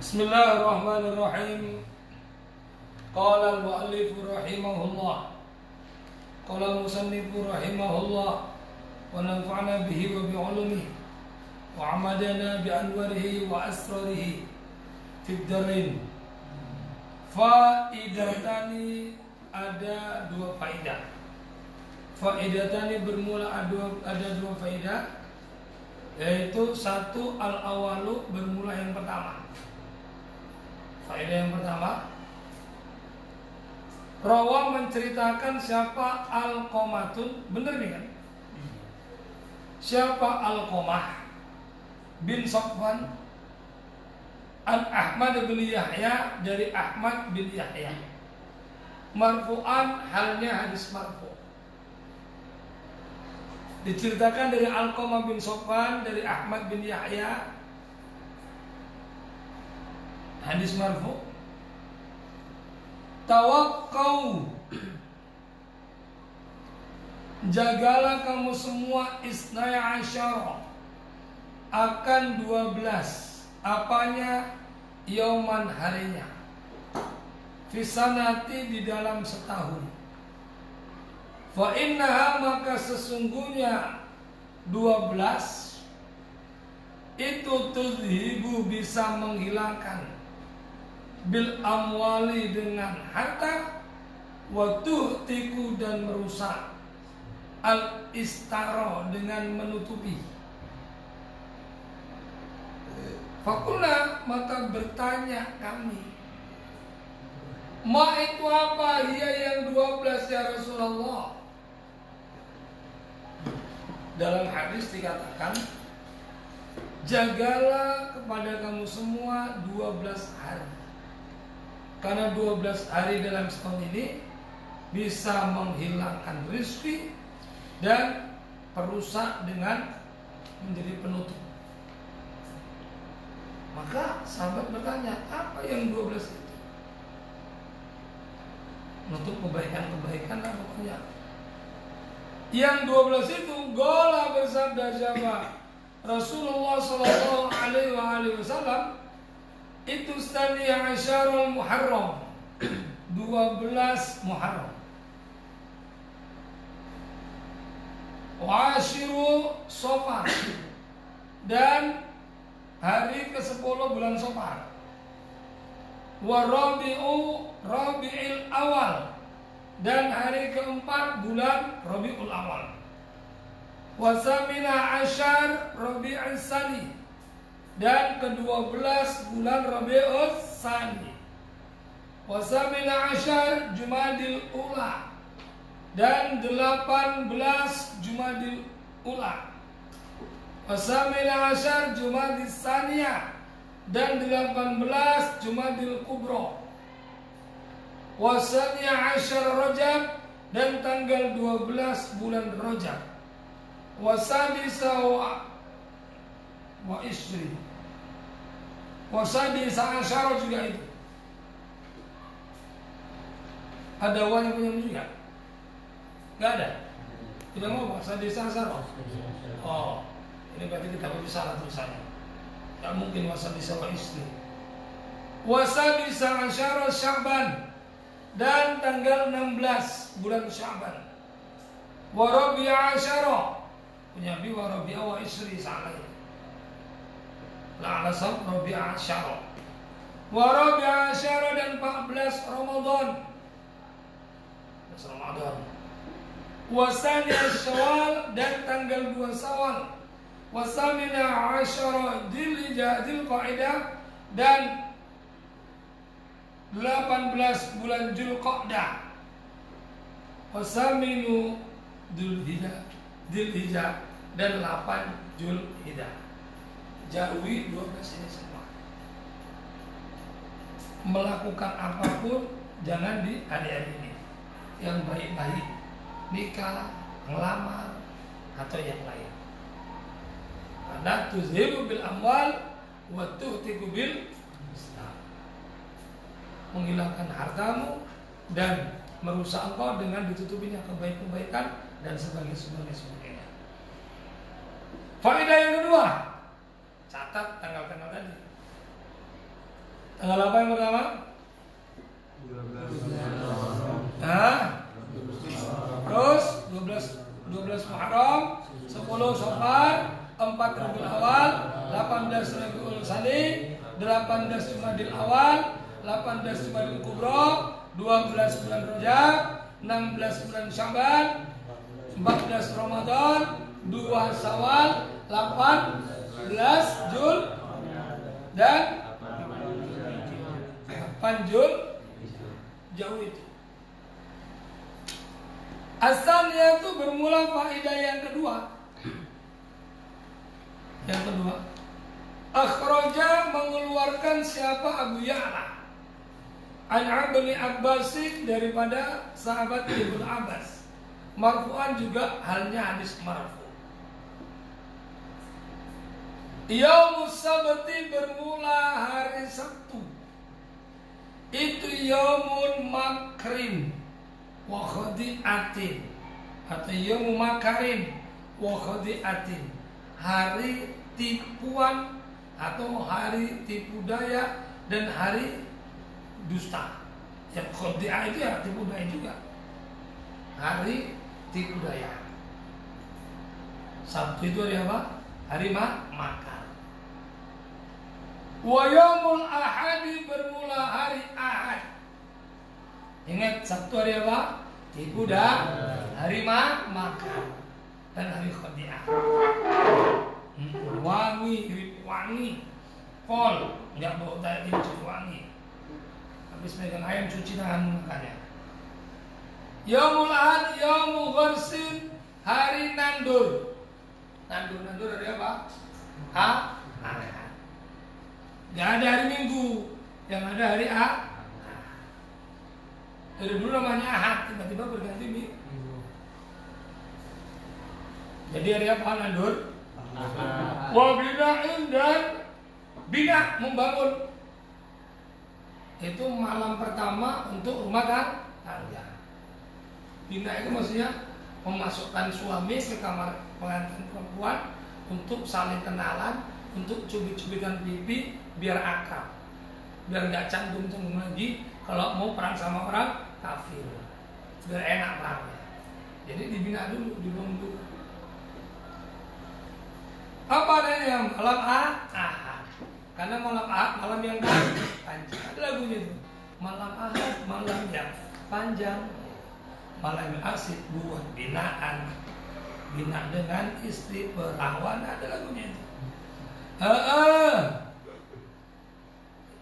Bismillahirrahmanirrahim. Qala al-mu'allif rahimahullah. Qala al-musannif rahimahullah. Wa nafa'na bihi wa bi'ulumihi wa amadana bi anwarihi wa asrarihi fid darain. Faidatani, ada dua faidah. Faidatani bermula ada dua faidah, yaitu satu al-awalu, bermula yang pertama. Faedah yang pertama, rawa menceritakan siapa Alqamatun, bener nih kan? Siapa Alqamah bin Safwan an Ahmad bin Yahya, dari Ahmad bin Yahya, marfu'an, halnya hadis marfu'. Diceritakan dari Alqamah bin Safwan dari Ahmad bin Yahya, hadis marfu'. Tawakkau, jagalah kamu semua isnaya asyara, akan 12. Apanya? Yauman, harinya. Fisanati, di dalam setahun. Fa innaha, maka sesungguhnya 12 itu tuzhibu, bisa menghilangkan, bil amwali, dengan harta, wa tuhtiku, dan merusak, al istaro, dengan menutupi. Fakulna, maka bertanya kami, ma itu apa? Ia yang 12 ya Rasulullah. Dalam hadis dikatakan, jagalah kepada kamu semua 12 hari. Karena 12 hari dalam setahun ini bisa menghilangkan rezeki dan perusak dengan menjadi penutup. Maka sahabat bertanya, apa yang 12 itu? Menutup kebaikan-kebaikan lah pokoknya. Yang 12 itu, gola, bersabda siapa? Rasulullah Sallallahu Alaihi Wasallam, itu Stani Asyarul Muharram, 12 Muharram. Wa ashiru Safar, dan hari ke-10 bulan Safar. Wa Rabi'il Awal, dan hari ke-4 bulan Rabiul Awal. Wa Samina Asyar Rabi'il Sani, dan ke-12 bulan Rabiul Sani. Wa Samina Asyar Jumadil Ula, dan 18 Jumadil Ula. Wa Samina Asyar Jumadil Saniyah, dan 18 Jumadil Kubro. Wa Saniya Asyar Rajab, dan tanggal 12 bulan Rajab. Wa Sadisa wa Isri, wa Sadisa Asyar juga itu. Ada wanya punya juga? Gak ada? Tidak mau Sadisa Asyar? Oh, ini berarti kita bisa salah tulisannya. Tak mungkin Wasadisa wa Isri. Wasadisa Asyara Sya'ban, dan tanggal 16 bulan Sya'ban. Warabi'a Asyara, punya bi warabi'a wa Isri, salah. La alasab Rabi'a Asyara. Warabi'a Asyara, dan 14 Ramadan. Ramadan. Wasaniya Syawal, dan tanggal 2 Syawal. Wasamina Asyara Dzulhijjah Dzulqa'dah, dan 18 bulan Dzulqa'dah. Wasaminu Dzulhijjah, dan 8 Dzulhijjah. Jauhi 12 ini semua. Melakukan apapun jangan di hari-hari ini. Yang baik-baik, nikah, ngelamar, atau yang lain. Karena tuzhibu bil amwal wa tuhtiku bil islam, menghilangkan hartamu dan merusak engkau dengan ditutupinya kebaikan-kebaikan dan sebagainya. Faedah yang kedua, catat tanggal-tanggal tadi. Tanggal apa yang pertama? 12. Nah, terus 12 Muharram, 10 Safar, 4 Rabiul Awal, 18 Rabiul Tsani, 18 Jumadil Awal, 18 Jumadil Kubro, 12 bulan Rajab, 16 bulan Sya'ban, 14 Ramadan, 2 Syawal, 18 Jul dan 8 Jul jauh itu. Asalnya itu bermula faedah yang kedua. Yang kedua, akhraja mengeluarkan siapa Abu Ya'la an Ibnu Abbasin daripada sahabat Ibnu Abbas. Marfu'an juga halnya hadis marfu. Yaumus Sabti bermula hari Sabtu. Itu yaumun makrim wa khadi'atin atau yaumu makarin wa khadi'atin, hari tipuan atau hari tipu daya dan hari dusta. Yang khadi'ah itu ya tipu daya juga, hari tipu daya. Sabtu itu hari apa? Hari makar. Wa yaumul ahadi bermula hari Ahad. Ingat Sabtu hari apa? Tipu daya, hari makar dan hari khadi'ah. Wangi, kol, enggak bau tadi cuci wangi. Habis megang ayam cuci tangan makanya. Yaumul Ahad, yaumul gharsin, hari nandur. Nandur hari apa? Ahad. Gak ada hari Minggu, yang ada hari Ahad. Dari dulu namanya Ahad, tiba-tiba berganti Minggu. Jadi hari apa nandur? Wa bina'in dan bina membangun. Itu malam pertama untuk rumah tangga. Bina itu maksudnya memasukkan suami ke kamar pengantin perempuan untuk saling kenalan, untuk cubit-cubitan pipi biar akrab, biar nggak canggung-canggung lagi kalau mau perang sama orang kafir, biar enak perangnya. Jadi dibina dulu, dibangun dulu. Apa adanya malam Ahad? Karena malam Ahad malam yang panjang. Ada lagunya itu. Malam Ahad malam yang panjang, malam yang asik buat binaan, bina dengan istri perawan. Ada lagunya itu.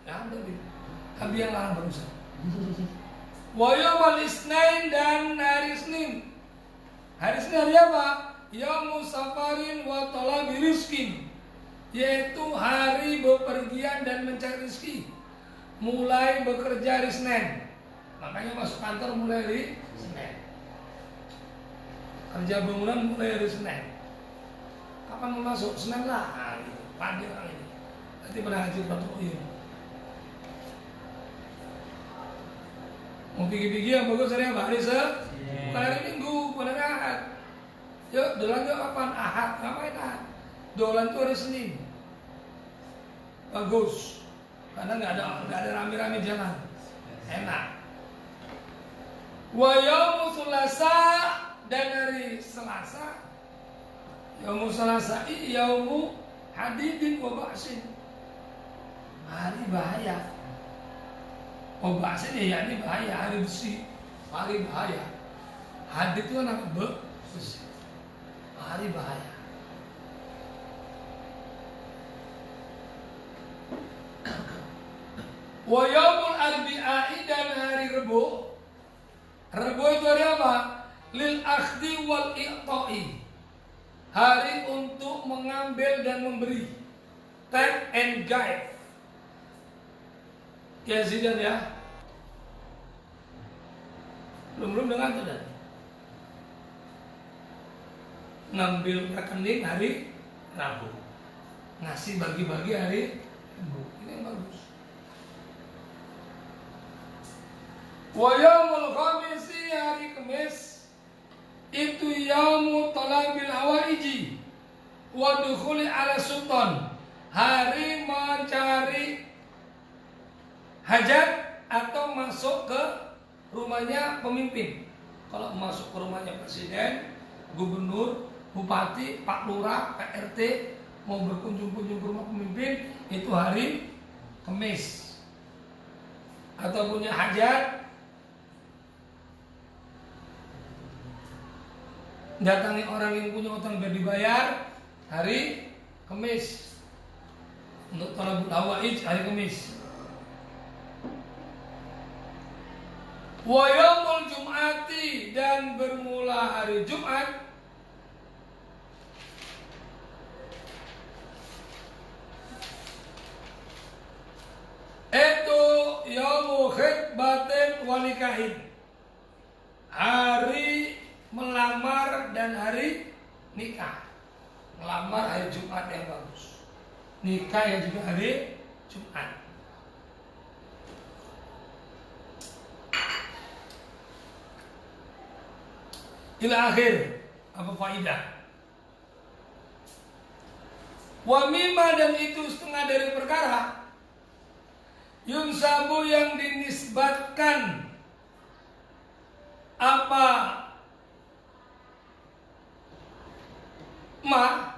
Ada gitu. Tapi yang larang berusaha. Wa yaumal Isnain dan hari Senin. Hari Senin hari apa? Yaumus safarin wa talabi rizkin, yaitu hari bepergian dan mencari rezeki. Mulai bekerja hari Senin. Makanya masuk kantor mulai hari Senin. Kerja bangunan mulai hari Senin. Kapan mau masuk? Senin lah. Nah, gitu. Pagi orang ini. Nanti pada haji Fatul Uyun. Mau pergi-pergi yang bagus hari apa? Hari bukan hari Minggu, bukan hari Ahad. Yuk, dolan yuk kapan? Ahad. Ngapain Ahad? Dolan itu hari Senin. Bagus. Karena nggak ada rame-rame jalan. Enak. Wa yaumu Selasa dan hari Selasa. Yaumu Selasa yaumu hadidin wa ba'sin. Hari bahaya. Wa ba'sin ya ini bahaya, hari besi. Hari bahaya. Hadid itu kan apa? Besi. Hari bahaya. Wa yaumul arbi'i dan hari Rebo. Rebo itu hari apa? Lil akhdi wal i'ta'i. Hari untuk mengambil dan memberi. Take and give. Ya Zidan ya. Belum dengar tuh dan. Ngambil rekening hari Rabu. Ngasih bagi-bagi hari Rabu. Ini yang bagus. Wa yaumul khamisi hari Kamis itu yaumu talabil hawaiji wa dukhuli ala sultan, hari mencari hajat atau masuk ke rumahnya pemimpin. Kalau masuk ke rumahnya presiden, gubernur, bupati, pak lurah, pak RT, mau berkunjung-kunjung ke rumah pemimpin, itu hari Kamis. Atau punya hajat, datangi orang yang punya utang biar dibayar, hari Kamis. Untuk talabul hawaij, hari Kamis. Wa yaumul jum'ati, dan bermula hari Jumat itu yaumu khitbatin wa nikahin, hari melamar dan hari nikah. Melamar hari Jumat yang bagus, nikah yang juga hari Jumat. Ila akhir. Apa faidah? Wa mimma, dan itu setengah dari perkara yunsabu yang dinisbatkan apa ma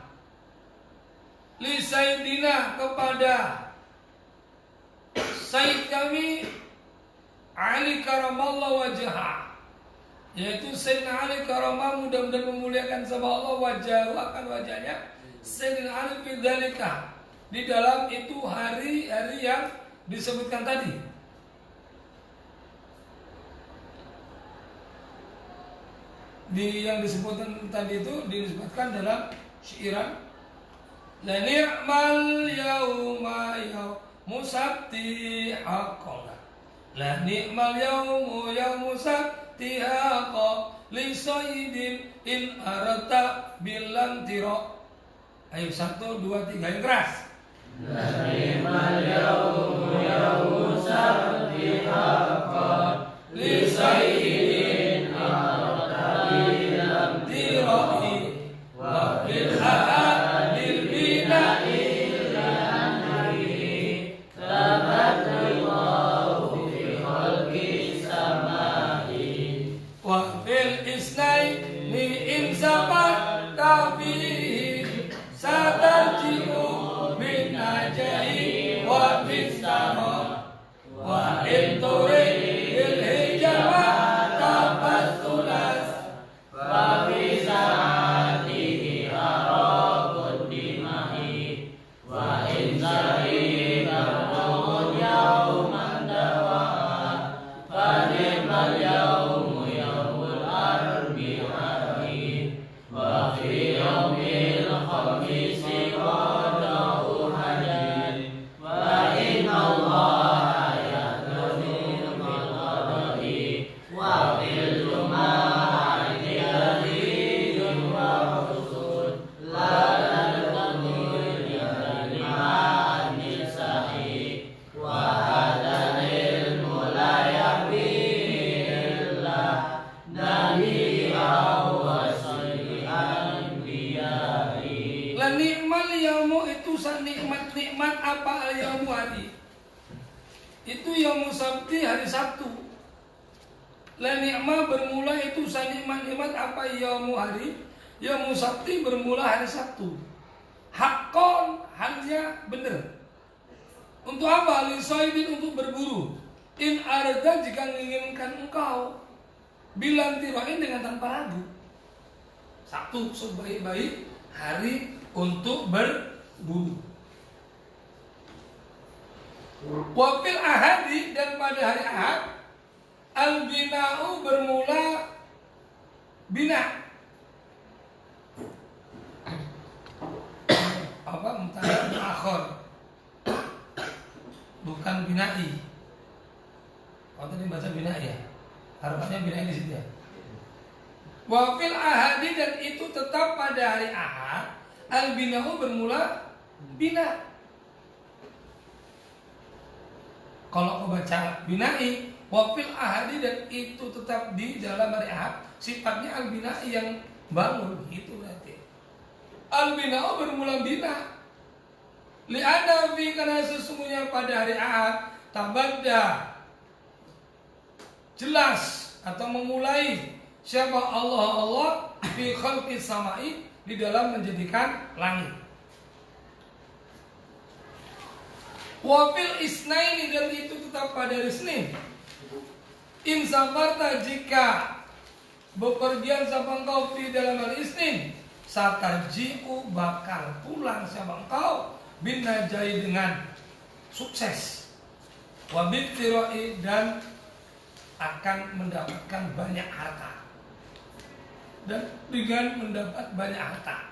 li sayyidina, kepada sayyid kami Ali karamallahu wajhah, yaitu Sayyidina Ali karamah, mudah-mudahan memuliakan sama Allah, wajah akan wajahnya Sayyidina Ali bidzalika, di dalam itu hari-hari yang disebutkan tadi. Yang disebutkan tadi itu disebutkan dalam syairan la ni'mal yauma yaumu sabti haqqan, la ni'mal yaumu yaumu sabti haqqan li sayyidin in arata bilang tiro. Ayo 1, 2, 3 yang keras. La ni'mal yaumu yaumu sabti haqqan li sayyidin arata bilang tiro wa bil hadil bina'i li'annahi tabatullahu fi khalqi samai wa bil isnai ni insabat tabihi satarji'u min ajahi wa bistama wa inturi bil hijama tabassulas wa fi sa'atihi araqud dimahi wa in zahibahu yawman dawa fa ni'mal yawmu yawmul arbi'i wa fi yawmil khamisi qadahu hajat wa inna allaha ya'lamu bil qada'i wa fil jum'ati yadhidun wa husud la tadkhulul lima nisa'i wa hadal ilmu la yakfi illa nabiyya wa sayyidil anbiya'i. La ni'mal yaumu, itu nikmat-nikmat apa al-yaumu, hari itu yaumu sabti, hari Sabtu. La ni'ma bermula itu nikmat-nikmat apa yaumu, hari yaumu sabti, bermula hari Sabtu. Haqqan, halnya benar. Untuk apa? Li sayyidin, untuk berburu. In arada, jika menginginkan engkau. Bilang tirain, dengan tanpa ragu. Sabtu sebaik-baik hari untuk berburu. Wafil ahadi, dan pada hari Ahad al-bina'u bermula bina. Apa? Muta'al akhir, bukan bina'i. Oh, tadi baca bina'i ya? Harapannya bina'i di situ ya. Wafil ahadi, dan itu tetap pada hari Ahad al-bina'u bermula bina. Kalau kau baca bina'i wafil ahadi, dan itu tetap di dalam hari Ahad, sifatnya al-bina'i, yang bangun, itu berarti al-bina'u bermula bina. Li'anna fi, karena sesungguhnya pada hari Ahad tabadda, jelas atau memulai siapa Allah fi khalqis samai, di dalam menjadikan langit. Wa fil isnaini, dan itu tetap pada hari Senin. In sabarta, jika bepergian siapa engkau fi dalam hari Isnin, satarji'u, bakal pulang siapa engkau bin najai, dengan sukses, wa bittiroi, dan akan mendapatkan banyak harta, dan dengan mendapat banyak harta,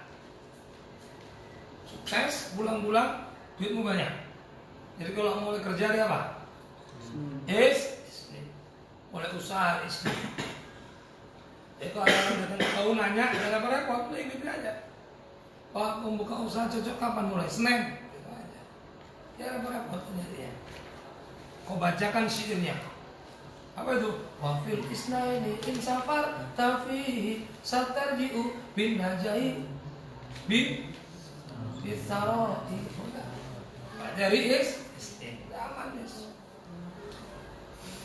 sukses, pulang-pulang, duitmu banyak. Jadi kalau mulai kerja dia apa? Mulai usaha Isnin. Jadi kalau ada orang datang kau nanya, ada apa repot, ikut aja. Pak, membuka usaha cocok kapan mulai? Senin. Gitu aja. Ya repot nyarinya. Kau bacakan syairnya. Apa itu? Wafil isnaini in safar tafihi satarji'u bin najai bin bisarati. Dari Istin.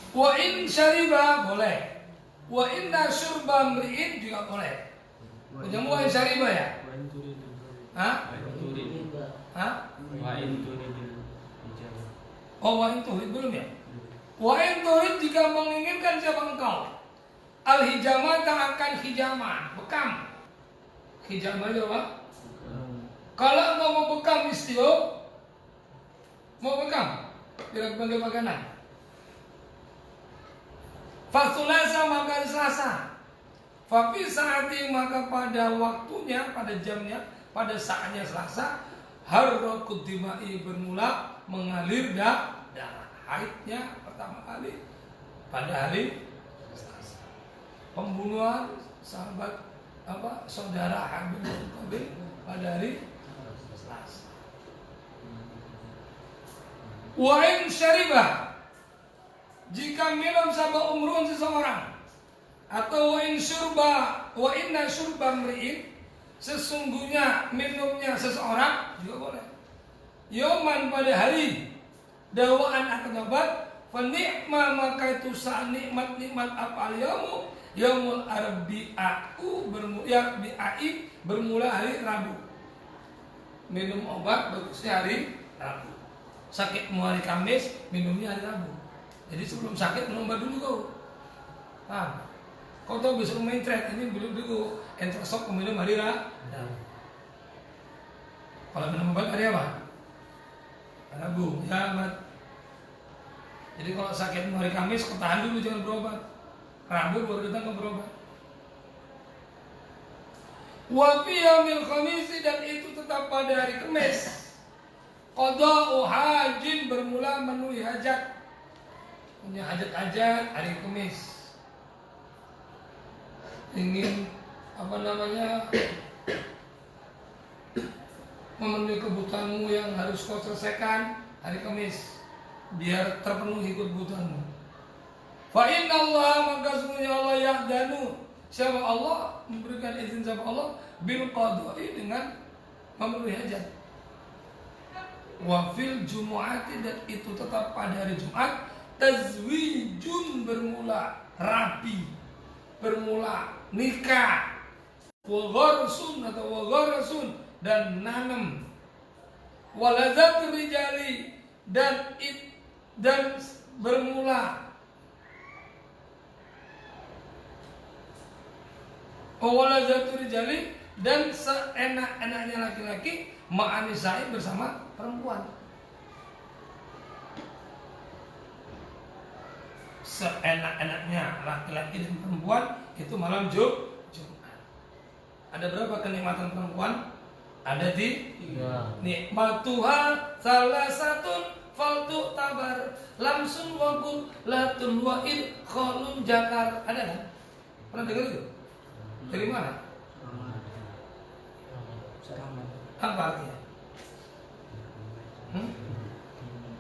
Wa in syariba, boleh. Wa inna syurba mri'in, juga boleh. Jamu wa in syariba ya? Hah? Hah? Oh, wa in turid belum ya? Wa in turid, jika menginginkan siapa engkau al-hijamah, akan hijamah, bekam. Hijamah itu apa? Kalau engkau mau bekam istio, mau bekam, tidak panggil makanan. Fasulasa, maka Selasa. Fafi saati, maka pada waktunya, pada jamnya, pada saatnya Selasa. Harrokut dimai, bermula mengalir darah. Haidnya pertama kali pada hari Selasa. Pembunuhan sahabat saudara Habil bin Qabil pada hari Selasa. Wa in syaribah, jika minum sabah umrun seseorang, atau wa inna syurba mri'in, sesungguhnya minumnya seseorang, juga boleh. Yoman, pada hari dawaan akan obat, fa ni'ma, maka itu saat nikmat apa al-yaumu, yaumul arbi'u, bermula hari Rabu. Minum obat bagusnya hari Rabu. Sakitmu hari Kamis, minumnya hari Rabu. Jadi sebelum sakit minum obat dulu kau. Paham? Kau tahu besok main trade, ini belum dulu entersok minum hari Rabu. Kalau minum obat hari apa? Rabu, ya Mat. Jadi kalau sakit hari Kamis, kau tahan dulu, jangan berobat. Rabu baru datang ke berobat. Wa fi yaumil khamis, dan itu tetap pada hari Kamis. Qada'u hajin, bermula memenuhi hajat. Punya hajat-hajat hari Kamis. Ingin memenuhi kebutuhanmu yang harus kau selesaikan hari Kamis, biar terpenuhi kebutuhanmu. Fa inna Allah, maka sesungguhnya Allah yahdanu, siapa Allah memberikan izin siapa Allah bil qada'i, dengan memenuhi hajat. Wa fil jumu'ati, dan itu tetap pada hari Jumat. Tazwijun, bermula rapi, bermula nikah. Wa gharsun, atau wa gharsun, dan nanam. Walazat rijali, dan bermula walazat rijali, dan seenak-enaknya laki-laki ma'anisai, bersama perempuan. Seenak-enaknya laki-laki dan perempuan itu malam Jumat. Ada berapa kenikmatan perempuan? Ada di 3. Nikmatuha salasatun faltu tabar lamsun wakul latun wa'id kholun jakar. Ada kan? Pernah dengar itu? Dari mana? Apa artinya?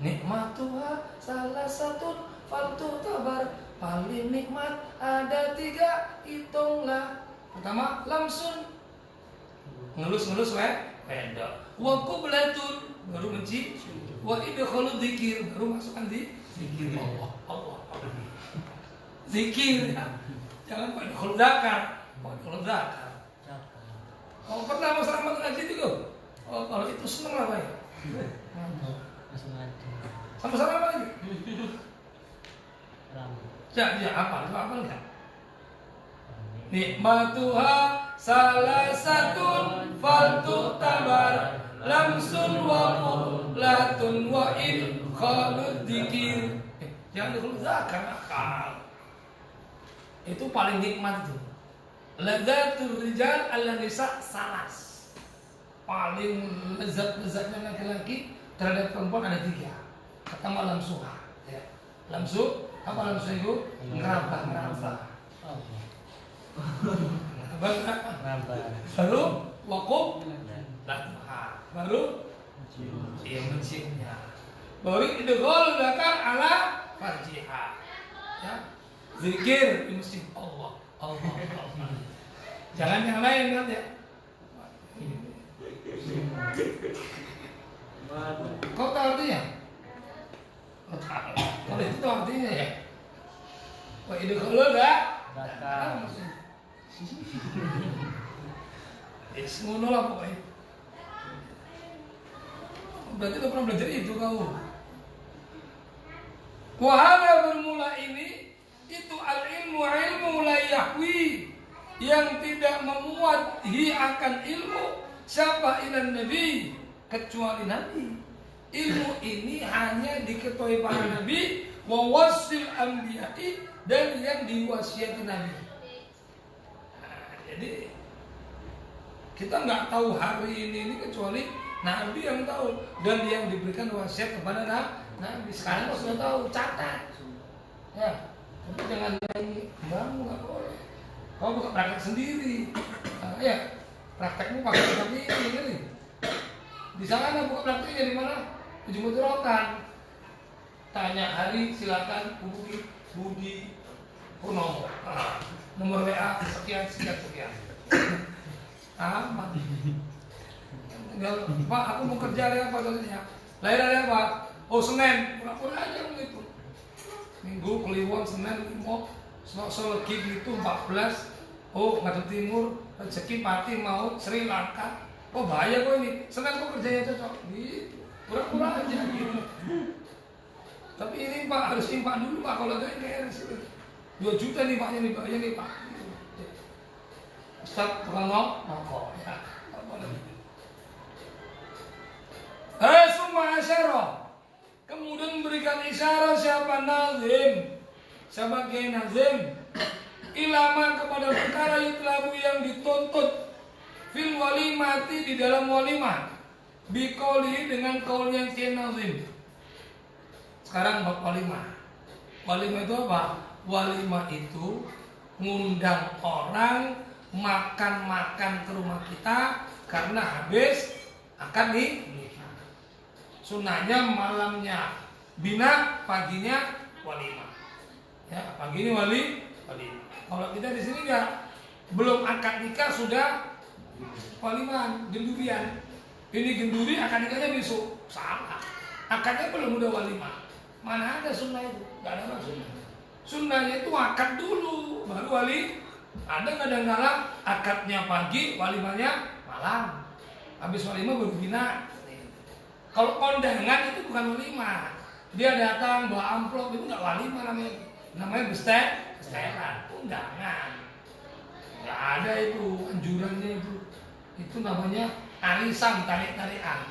Nikmatuha salasatun faltu tabar, paling nikmat ada 3, hitunglah. Pertama, lamsun, ngelus beda. Wa qiblatun baru mencium. Wa idkhalu dzikir baru masukkan di zikir Allah. Zikir ya. Jangan pakai khuldakan. Oh, pernah Mas Rahmat ngaji itu? Oh, kalau itu seneng lah Pak. Sama-sama apa lagi? Ya, apa enggak? Nikmatuha salah satun faltu tabar lamsun wa qullatun wa idkhalud dzikir. Jangan khuldakan akal. Itu paling nikmat itu. Ladzatul rijal ala nisa salas. Paling lezat-lezatnya laki-laki terhadap perempuan ada 3. Pertama lamsuha, ya. Lamsu, apa lamsu itu? Ngeraba. Baru wakuf, baru menciumnya. Baru idghal zakar ala farjiha. Ya. Zikir di masjid Allah. Jangan yang lain kan ya. Kau tahu artinya? Kalau itu tahu artinya ya. Wah ide kalau enggak? Ngono lah pokoknya. Berarti lo pernah belajar itu kau. Wahana bermula ini itu al-ilmu la yahwi yang tidak memuat akan ilmu siapa ilan nabi kecuali nabi. Ilmu ini hanya diketahui para nabi wa wasil anbiya'i dan yang diwasiati nabi. Nah, jadi kita nggak tahu hari ini kecuali nabi yang tahu dan yang diberikan wasiat kepada nabi. Sekarang sudah tahu, catat ya. Tapi jangan lagi bangun, nggak boleh. Kau buka praktek sendiri. Ya, praktekmu pakai kitab ini. Di sana buka prakteknya di mana? Ujung Rokan. Tanya hari silakan hubungi Budi Purnomo. Nomor WA sekian. Aman. Tinggal Pak, aku mau kerja hari apa katanya? Lahir hari apa? Oh Senin. Pura-pura aja begitu. Minggu Kliwon, Senin, Limo, Selasa Legi gitu 14. Oh ngadep timur, rezeki Pati mau Sri Lanka. Oh bahaya kok ini. Senin kok kerjanya cocok. Gitu. Pura-pura aja gitu. Tapi ini Pak harus impak dulu Pak kalau enggak ini 2 juta nih Paknya nih Paknya nih Pak. Ustaz Pranowo monggo ya. Summa asyara. Kemudian memberikan isyarat siapa nazim sebagai nazim ilama kepada perkara yutlabu yang dituntut fil walimati di dalam walimah biqauli dengan qaulnya si nazim. Sekarang bab walimah. Walimah itu apa? Walimah itu ngundang orang makan-makan ke rumah kita karena habis akan nih. Sunnahnya malamnya bina, paginya walimah. Ya, pagi ini walimah. Kalau kita di sini enggak, belum akad nikah sudah waliman, gendurian. Ini genduri akad nikahnya besok. Salah. Akadnya belum udah walimah. Mana ada sunnah itu? Enggak ada sunnah. Sunnahnya itu akad dulu, baru wali. Ada kadang-kadang akadnya pagi, walimahnya malam. Habis walimah baru bina. Kalau kondangan itu bukan walimah. Dia datang bawa amplop itu enggak walimah namanya. Namanya besteran, undangan. Enggak ada itu anjurannya itu. Itu namanya arisan, tarik-tarikan.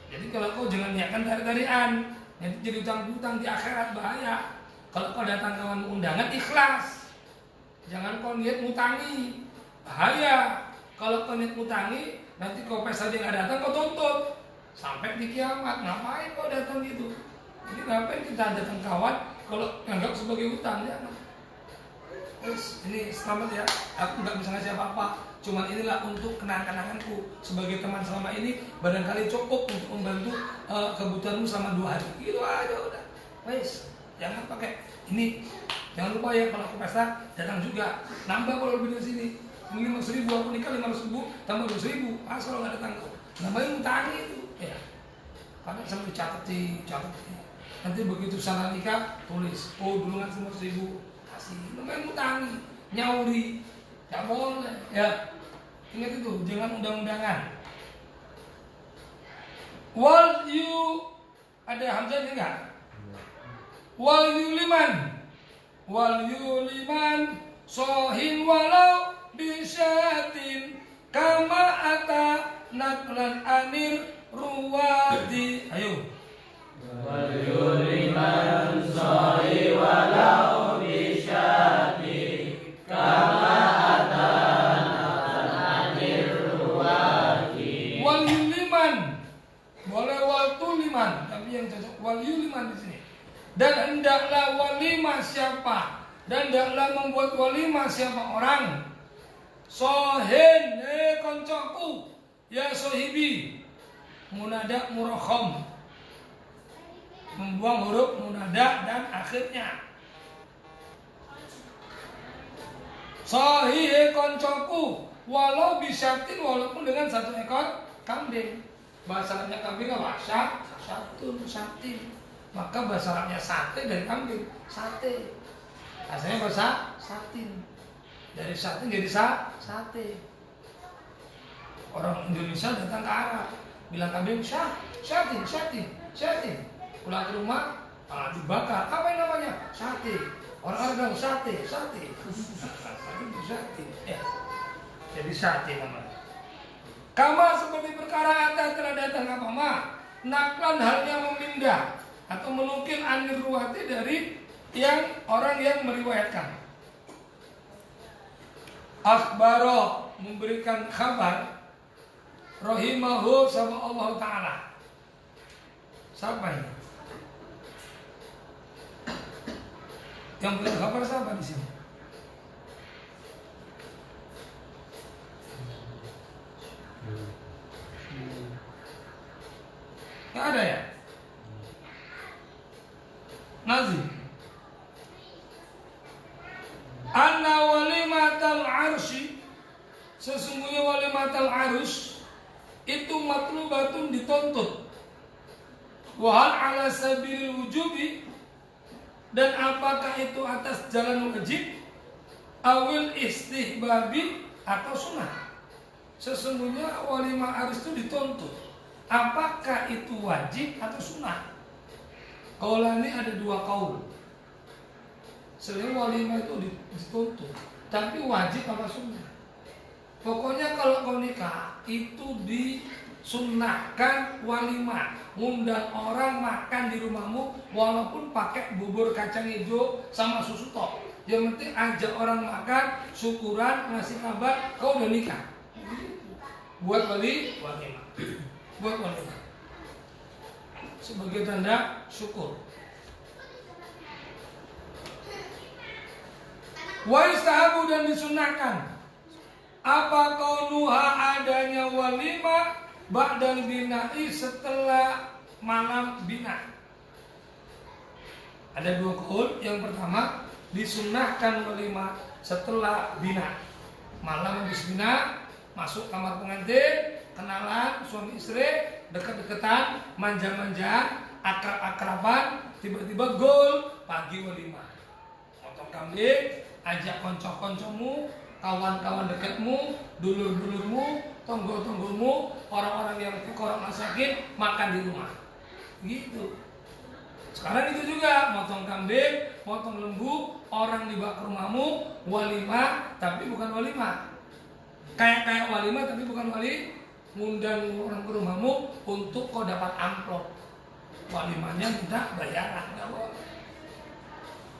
Jadi kalau kau jangan niatkan tarik-tarikan, nanti jadi utang-utang di akhirat bahaya. Kalau kau datang kawan undangan ikhlas. Jangan kau niat ngutangi. Bahaya. Kalau kau niat ngutangi, nanti kau pesta dia enggak datang kau tuntut. Sampai di kiamat, ngapain kau datang gitu? Jadi ngapain kita datang kawan kalau anggap sebagai utang ya? Terus ini selamat ya, aku nggak bisa ngasih apa-apa. Cuman inilah untuk kenang-kenanganku sebagai teman selama ini. Barangkali cukup untuk membantu kebutuhanmu selama 2 hari. Gitu aja udah. Wes, jangan pakai ini. Jangan lupa ya kalau aku pesta datang juga. Nambah kalau lebih dari sini. 500.000 aku nikah 500.000 tambah 2.000. Pas kalau nggak datang. Namanya mutangi itu, ya. Karena sampai catat. Nanti begitu sana nikah tulis, oh dulu kan 100.000 kasih. Namanya mutangi, nyauri, nggak boleh, ya. Ingat itu, jangan undang-undangan. Wal yu, ada hamzahnya enggak? Wal yuliman sohin walau bisyatin kama ata naklan anir ruwati. Ayo. Wal yuliman sohi walau bisyatin kama ata naklan anir ruwati. Wal yuliman boleh wal tuliman, tapi yang cocok wal yuliman di sini. Dan hendaklah walimah siapa? Dan hendaklah membuat walimah siapa orang? Sohin, koncoku, ya sohibi. Munada murakham, membuang huruf munada dan akhirnya. Sohi, koncoku, walau bisyatin, walaupun dengan 1 ekor kambing. Bahasa Arabnya kambing apa? Satin. Maka bahasa Arabnya sate dari kambing, sate. Asalnya bahasa satin. Dari satin jadi sate. Orang Indonesia datang ke Arab, bilang kambing satin. Pulang ke rumah, dibakar. Apa yang namanya? Sate. Orang Arab bilang sate. Itu sate. Ya. Jadi sate namanya. Kama seperti perkara atas telah datang apa ma? Naklan halnya memindah atau menukil anir ruwati dari yang orang yang meriwayatkan. Akhbaro memberikan kabar rahimahu sama Allah Ta'ala. Siapa ini? Yang beri kabar siapa di sini? Nggak ada ya? Nazim. Anna walimatal arsi, sesungguhnya walimatal arus itu matlubatun dituntut. Wahal ala sabilil wujubi, dan apakah itu atas jalan wajib, awil istihbabi atau sunnah. Sesungguhnya walimah arus itu dituntut. Apakah itu wajib atau sunnah? Kaulani ada 2 kaul. Sebenarnya walimah itu dituntut, tapi wajib apa sunnah? Pokoknya kalau kau nikah itu disunnahkan walimah, ngundang orang makan di rumahmu walaupun pakai bubur kacang hijau sama susu tok. Yang penting ajak orang makan, syukuran, ngasih kabar kau udah nikah. Buat walimah. Buat walimah. Sebagai tanda syukur. Wa istahabu, dan disunahkan apa kaunuha adanya walimah ba'dal bina'i, setelah malam bina. Ada 2 kaul. Yang pertama disunahkan walimah setelah bina. Malam habis bina, masuk kamar pengantin, kenalan suami istri, dekat-dekatan, manja-manja, akrab-akraban, tiba-tiba gol, pagi walimah. Potong kambing, ajak konco-koncomu, kawan-kawan dekatmu, dulur-dulurmu, tonggo-tonggomu, orang-orang yang orang sakit, makan di rumah. Gitu. Sekarang itu juga, motong kambing, motong lembu, orang dibawa ke rumahmu, walimah, tapi bukan walimah. Kayak walimah, tapi bukan wali. Ngundang orang ke rumahmu untuk kau dapat amplop. Walimahnya minta bayaran, nggak boleh.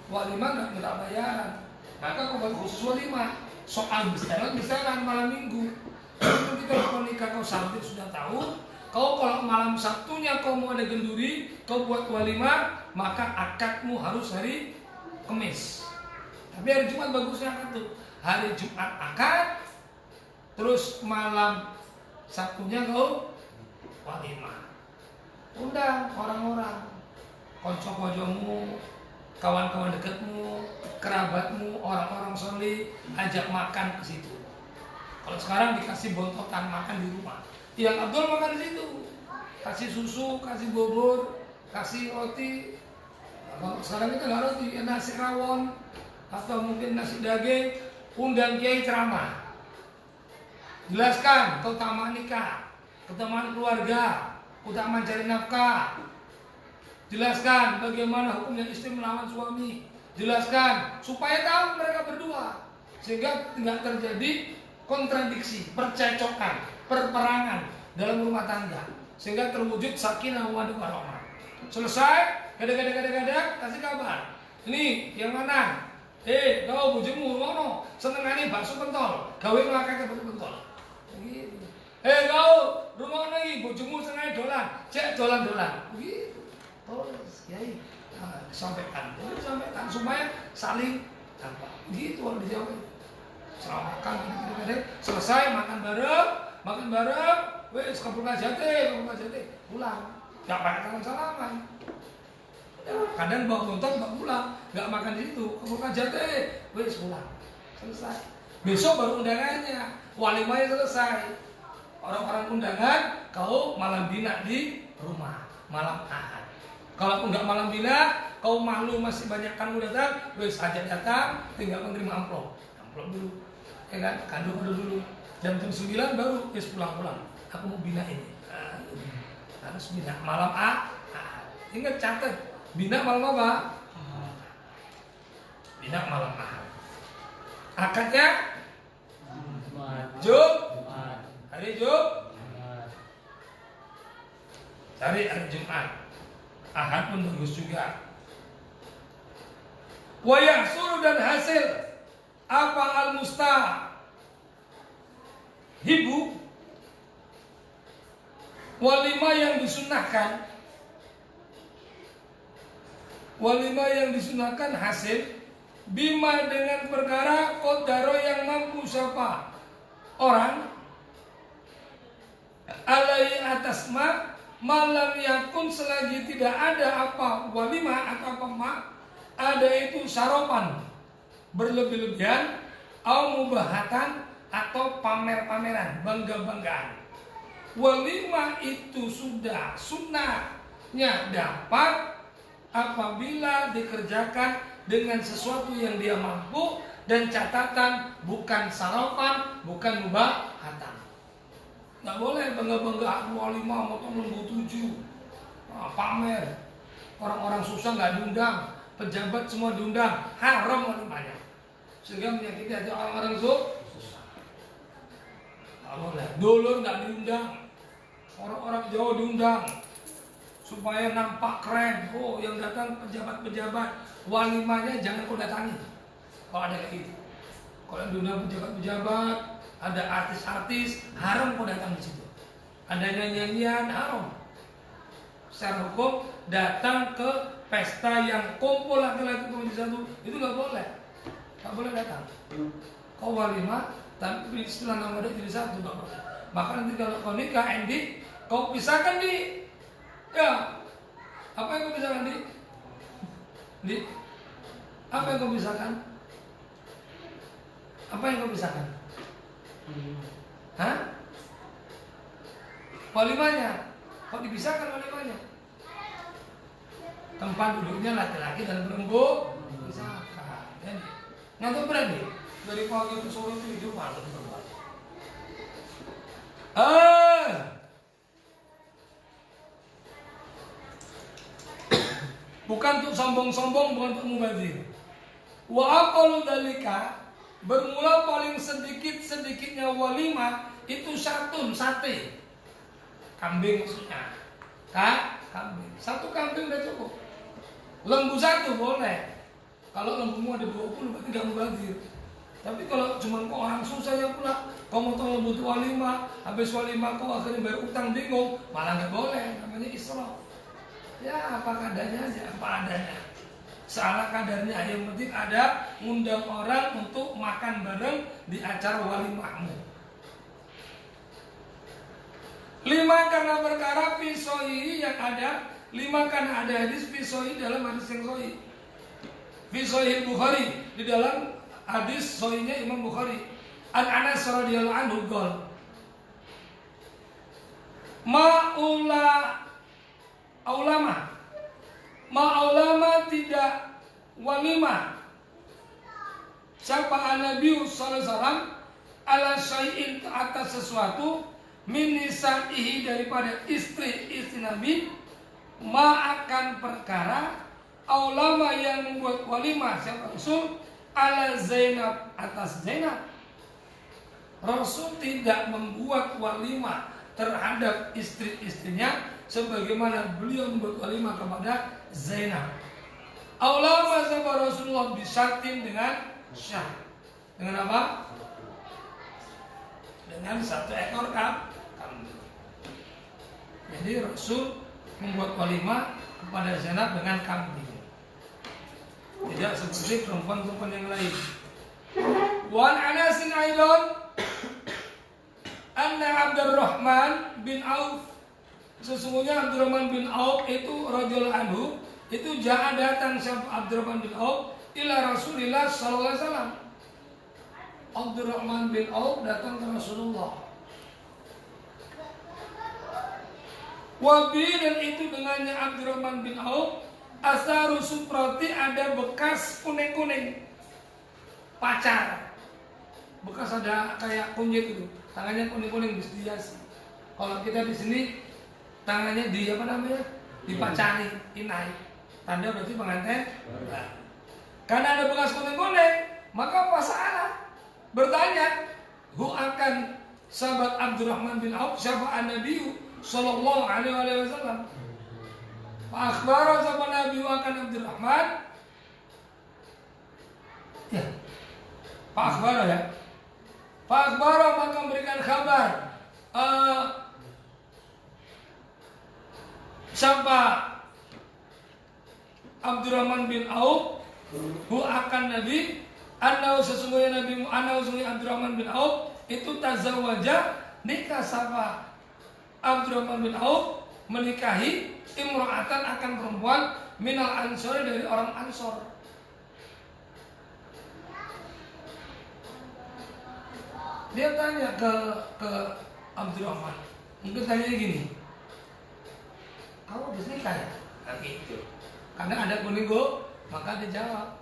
Walimah nggak minta bayaran. Maka kau buat khusus walimah. Soal besaran malam minggu. Itu kita kalau nikah kau sampai sudah tahu. Kau kalau malam Sabtunya kau mau ada genduri, kau buat walimah, maka akadmu harus hari Kamis. Tapi hari Jumat bagusnya akad tuh. Hari Jumat akad, terus malam Sabtunya kau walimah. Undang orang-orang, konco-koncomu, kawan-kawan dekatmu, kerabatmu, orang-orang soleh, ajak makan ke situ. Kalau sekarang dikasih bontotan makan di rumah, Yang Abdul makan di situ. Kasih susu, kasih bubur, kasih roti. Kalau sekarang kita nggak roti, ya nasi rawon atau mungkin nasi daging. Undang kiai ceramah. Jelaskan keutamaan nikah, keutamaan keluarga, keutamaan cari nafkah. Jelaskan bagaimana hukumnya istri melawan suami. Jelaskan supaya tahu mereka berdua, sehingga tidak terjadi kontradiksi, percecokan, perperangan dalam rumah tangga, sehingga terwujud sakinah mawaddah warahmah. Selesai, kadang-kadang kasih kabar. Ini yang mana? Kau bojomu ngono, senengane bakso pentol, gawe ngakake bakso pentol. Begitu. Kau rumah iki bojomu senengane dolan, cek dolan-dolan. Begitu. Terus kiai sampaikan supaya saling apa? Gitu kalau dijawab. Setelah makan kadang-kadang selesai makan bareng, wes ke Purkajati, pulang. Gak pakai tangan salaman. Kadang bawa buntot nggak pulang, nggak makan di situ, ke Purkajati, wes pulang. Selesai. Besok baru undangannya, walimahnya selesai. Orang-orang undangan, kau malam bina di rumah, malam Ahad. Kalaupun nggak malam bina, kau malu masih banyak tamu datang, wes ajak datang, tinggal menerima amplop dulu, ya kan, kandung dulu. Jam 9 baru wes pulang. Aku mau bina ini, harus bina malam Ahad. Ingat catat, bina malam apa? Bina malam Ahad. Akadnya hari Jumat. Ahad pun bagus juga. Wayah suruh dan hasil apa al-mustahibu walimah yang disunahkan hasil bima dengan perkara qadaro yang mampu siapa orang alai atas malam yakun selagi tidak ada apa walimah atau apa ada itu sarapan berlebih-lebihan au mubahatan atau pamer-pameran, bangga-banggaan. Walimah itu sudah sunnahnya dapat apabila dikerjakan dengan sesuatu yang dia mampu dan catatan bukan sarapan, bukan mubahatan. Nggak boleh bangga-banggaan walimah motong lembu 7, pamer. Orang-orang susah nggak diundang, pejabat semua diundang, haram walimahnya. Sehingga menyakiti hati orang-orang susah. Nggak boleh. Dulur nggak diundang, orang-orang Jawa diundang supaya nampak keren. Oh, yang datang pejabat-pejabat, walimahnya jangan kau datangi. Kalau ada kayak gitu, kalau yang diundang pejabat-pejabat, ada artis-artis, haram kau datang di situ. Ada nyanyian, haram. Secara hukum datang ke pesta yang kumpul laki-laki menjadi satu itu nggak boleh datang. Kau walimah, tapi istilah nama dia jadi satu nggak boleh. Maka nanti kalau kau nikah, Endi, kau pisahkan di, ya, apa yang kau pisahkan di, apa yang kau pisahkan? Apa yang kau pisahkan? Hah? Walimahnya, kok dipisahkan walimahnya? Tempat duduknya laki-laki dan perempuan pisahkan. Ngantuk berani dari pagi ke sore itu hidup malam tempat. Bukan untuk sombong-sombong, bukan untuk mubazir. Wa aqallu dzalika, bermula paling sedikit-sedikitnya walimah itu sate. Kambing maksudnya. Kambing. Satu kambing udah cukup. Lembu 1 boleh. Kalau lembumu ada 20 berarti gak mubazir. Tapi kalau cuma kok orang susah yang pula, kau mau tahu lembu itu walimah, habis walimah kau akhirnya bayar utang bingung, malah gak boleh, namanya israf. Ya apa kadarnya aja, apa adanya. Salah kadarnya, yang penting ada undang orang untuk makan bareng di acara walimahmu. 5 karena perkara fisoi yang ada, 5 karena ada hadis fisoi dalam hadis yang sahih. Fisoi Bukhari di dalam hadis sahihnya Imam Bukhari. An Anas radhiyallahu anhu qol Ma'ulama tidak walimah. Siapa Nabi sallallahu alaihi wasallam ala syai'in ke atas sesuatu min nisa'ihi daripada istri-istri Nabi, akan perkara aulama yang membuat walimah siapa Rasul ala Zainab atas Zainab. Rasul tidak membuat walimah terhadap istri-istrinya sebagaimana beliau membuat walimah kepada Zainab. Aulama siapa Rasulullah bisyartin dengan syah. Dengan apa? Dengan 1 ekor kambing. Jadi Rasul membuat walimah kepada Zainab dengan kambing. Tidak seperti perempuan-perempuan yang lain. Wan Anasin Aidon Anna Abdurrahman bin Auf, sesungguhnya Abdurrahman bin Auf itu radhiyallahu anhu itu datang siapa Abdurrahman bin Auf ila Rasulillah sallallahu alaihi wasallam. Abdurrahman bin Auf datang ke Rasulullah. Wabi dan itu dengannya Abdurrahman bin Auf asaru suprati ada bekas kuning-kuning pacar. Bekas ada kayak kunyit itu, tangannya kuning-kuning dihiasi. Kalau kita di sini tangannya dipacari, inai. Tanda berarti pengantin. Nah, karena ada bekas kuning-kuning, maka pasangan bertanya, hu akan sahabat Abdurrahman bin Auf siapa Nabi sallallahu alaihi wasallam. Pak akhbara sahabat Nabi akan Abdurrahman. Ya. Pak akhbara ya. Pak akhbara maka memberikan kabar siapa Abdurrahman bin Auf hu akan Nabi anau sesungguhnya Abdurrahman bin Auf itu tazawwaja nikah siapa Abdurrahman bin Auf menikahi imra'atan akan perempuan minal ansor dari orang Ansor. Dia tanya ke Abdurrahman, mungkin tanya gini, kamu habis nikah ya? Nah gitu. Karena ada kuning-go, maka dia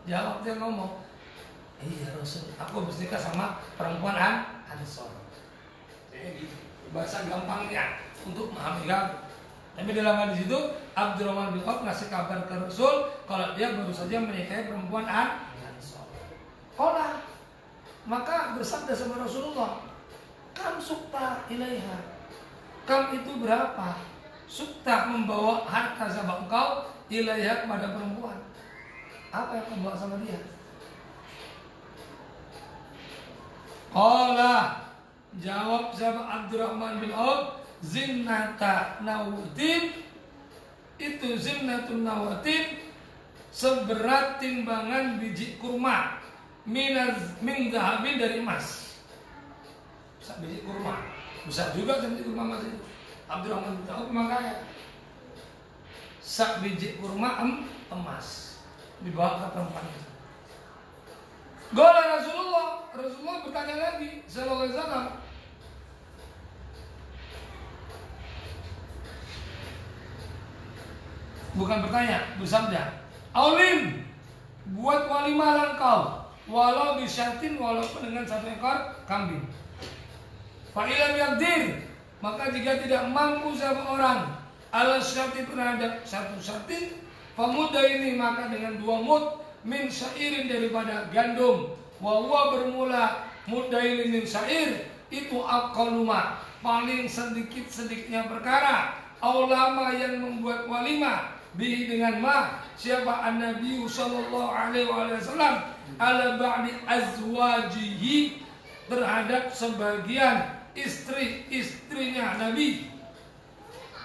jawab dia ngomong, iya Rasul, aku habis nikah sama perempuan Ansor. Jadi gitu. Bahasa gampangnya untuk memahami kamu. Tapi dalam hadis itu Abdurrahman bin Auf ngasih kabar ke Rasul kalau dia baru saja menikahi perempuan Ansor. Qala, maka bersabda sama Rasulullah, kam sukta ilaiha, kam itu berapa? Sukta membawa harta sahabat engkau ilaiha kepada perempuan. Apa yang kau bawa sama dia? Qala, jawab sahabat Abdurrahman bin Auf, zinnata nawatin, itu zinnatun nawatin seberat timbangan biji kurma min zahabin dari emas. Bisa biji kurma, bisa juga biji kurma emas itu. Abdurrahman bin Auf memang kaya. Sak biji kurma emas dibawa ke perempuan itu. Gola Rasulullah bertanya lagi sallallahu alaihi wasallam, bukan bertanya, bersabda, aulim, buat walimah engkau, walau bisyatin, walaupun dengan 1 ekor kambing. Fa'ilam yaqdir, maka jika tidak mampu siapa orang ala syati terhadap 1 syati, famuda ini maka dengan 2 mud min syairin daripada gandum, wa huwa bermula mudailin min syair, itu aqalluma paling sedikitnya perkara aulama yang membuat walimah bihi dengan siapa an-nabi sallallahu alaihi wasallam ala ba'di azwajihi terhadap sebagian istri-istrinya Nabi.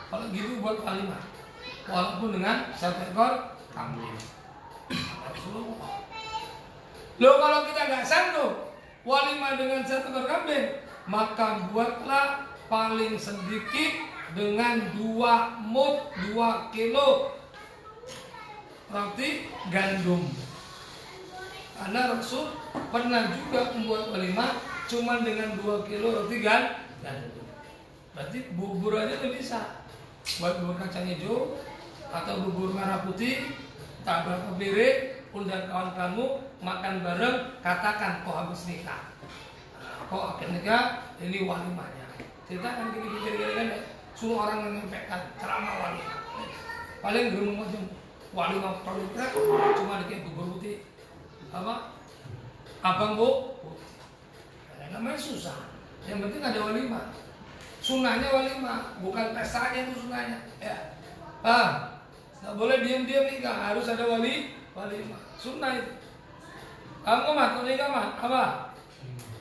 Kalau gitu buat walimah walaupun dengan 1 ekor kambing. Loh kalau kita nggak sanggup walimah dengan 1 ekor kambing, maka buatlah paling sedikit dengan 2 mud 2 kilo roti gandum. Karena Rasul pernah juga membuat walimah cuma dengan 2 kilo roti gandum. Berarti bubur aja tuh bisa. Buat bubur kacang hijau atau bubur merah putih, tak berapa piring, undang kawan kamu makan bareng, katakan kau habis nikah. Kau akan nikah, ini walimahnya. Ceritakan gini-gini kan ya. Semua orang menyampaikan ceramah walimah. Paling gerumung aja walimah kalau cuma dikit bubur putih. Apa? Abang bu? Namanya susah. Yang penting ada walimah. Sunnahnya walimah, bukan pestanya itu sunnahnya. Ya. Nggak boleh diam-diam nikah, harus ada walimah. Sunnah itu. Kamu mah, kalau nikah mah apa?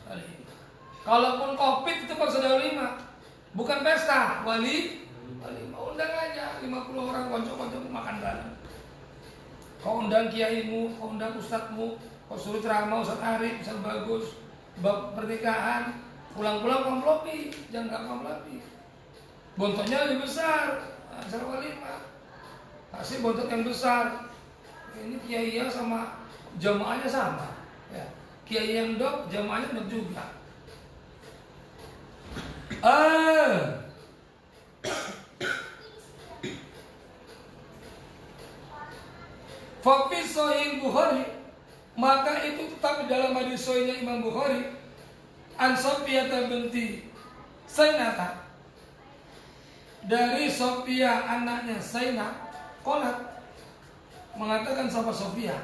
Walimah. Kalaupun covid itu pas ada walimah, bukan pesta, walimah. Undang aja 50 orang konco-konco makan bareng. Kau undang kiaimu, kau undang ustadzmu, kau suruh ceramah Ustadz Arif, Ustadz Bagus, bab pernikahan, pulang-pulang komplopi, jangan nggak komplopi. Bontotnya lebih besar, acara walimah. Kasih bontot yang besar. Ini kiai sama jamaahnya sama. Ya. Kiai yang dok, jamaahnya dok juga. Fafi Sahih Bukhari, maka itu tetap dalam hadis sahihnya Imam Bukhari. An Sofiyah binti Sainata, dari Sofiyah anaknya Sainah, qolat, mengatakan siapa Sofiyah?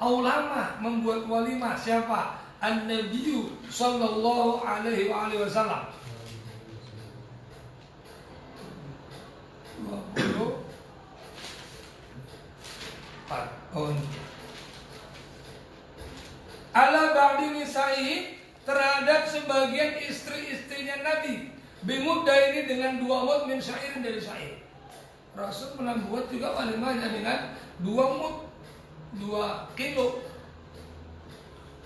Ulama membuat walimah siapa? An-Nabiyyu sallallahu alaihi wasallam. 24 tahun. Ala ba'di nisa'i, terhadap sebagian istri-istrinya Nabi, bimudda ini dengan 2 mud min syairin, dari syair. Rasul pernah buat juga walimahnya dengan 2 mud, 2 kilo.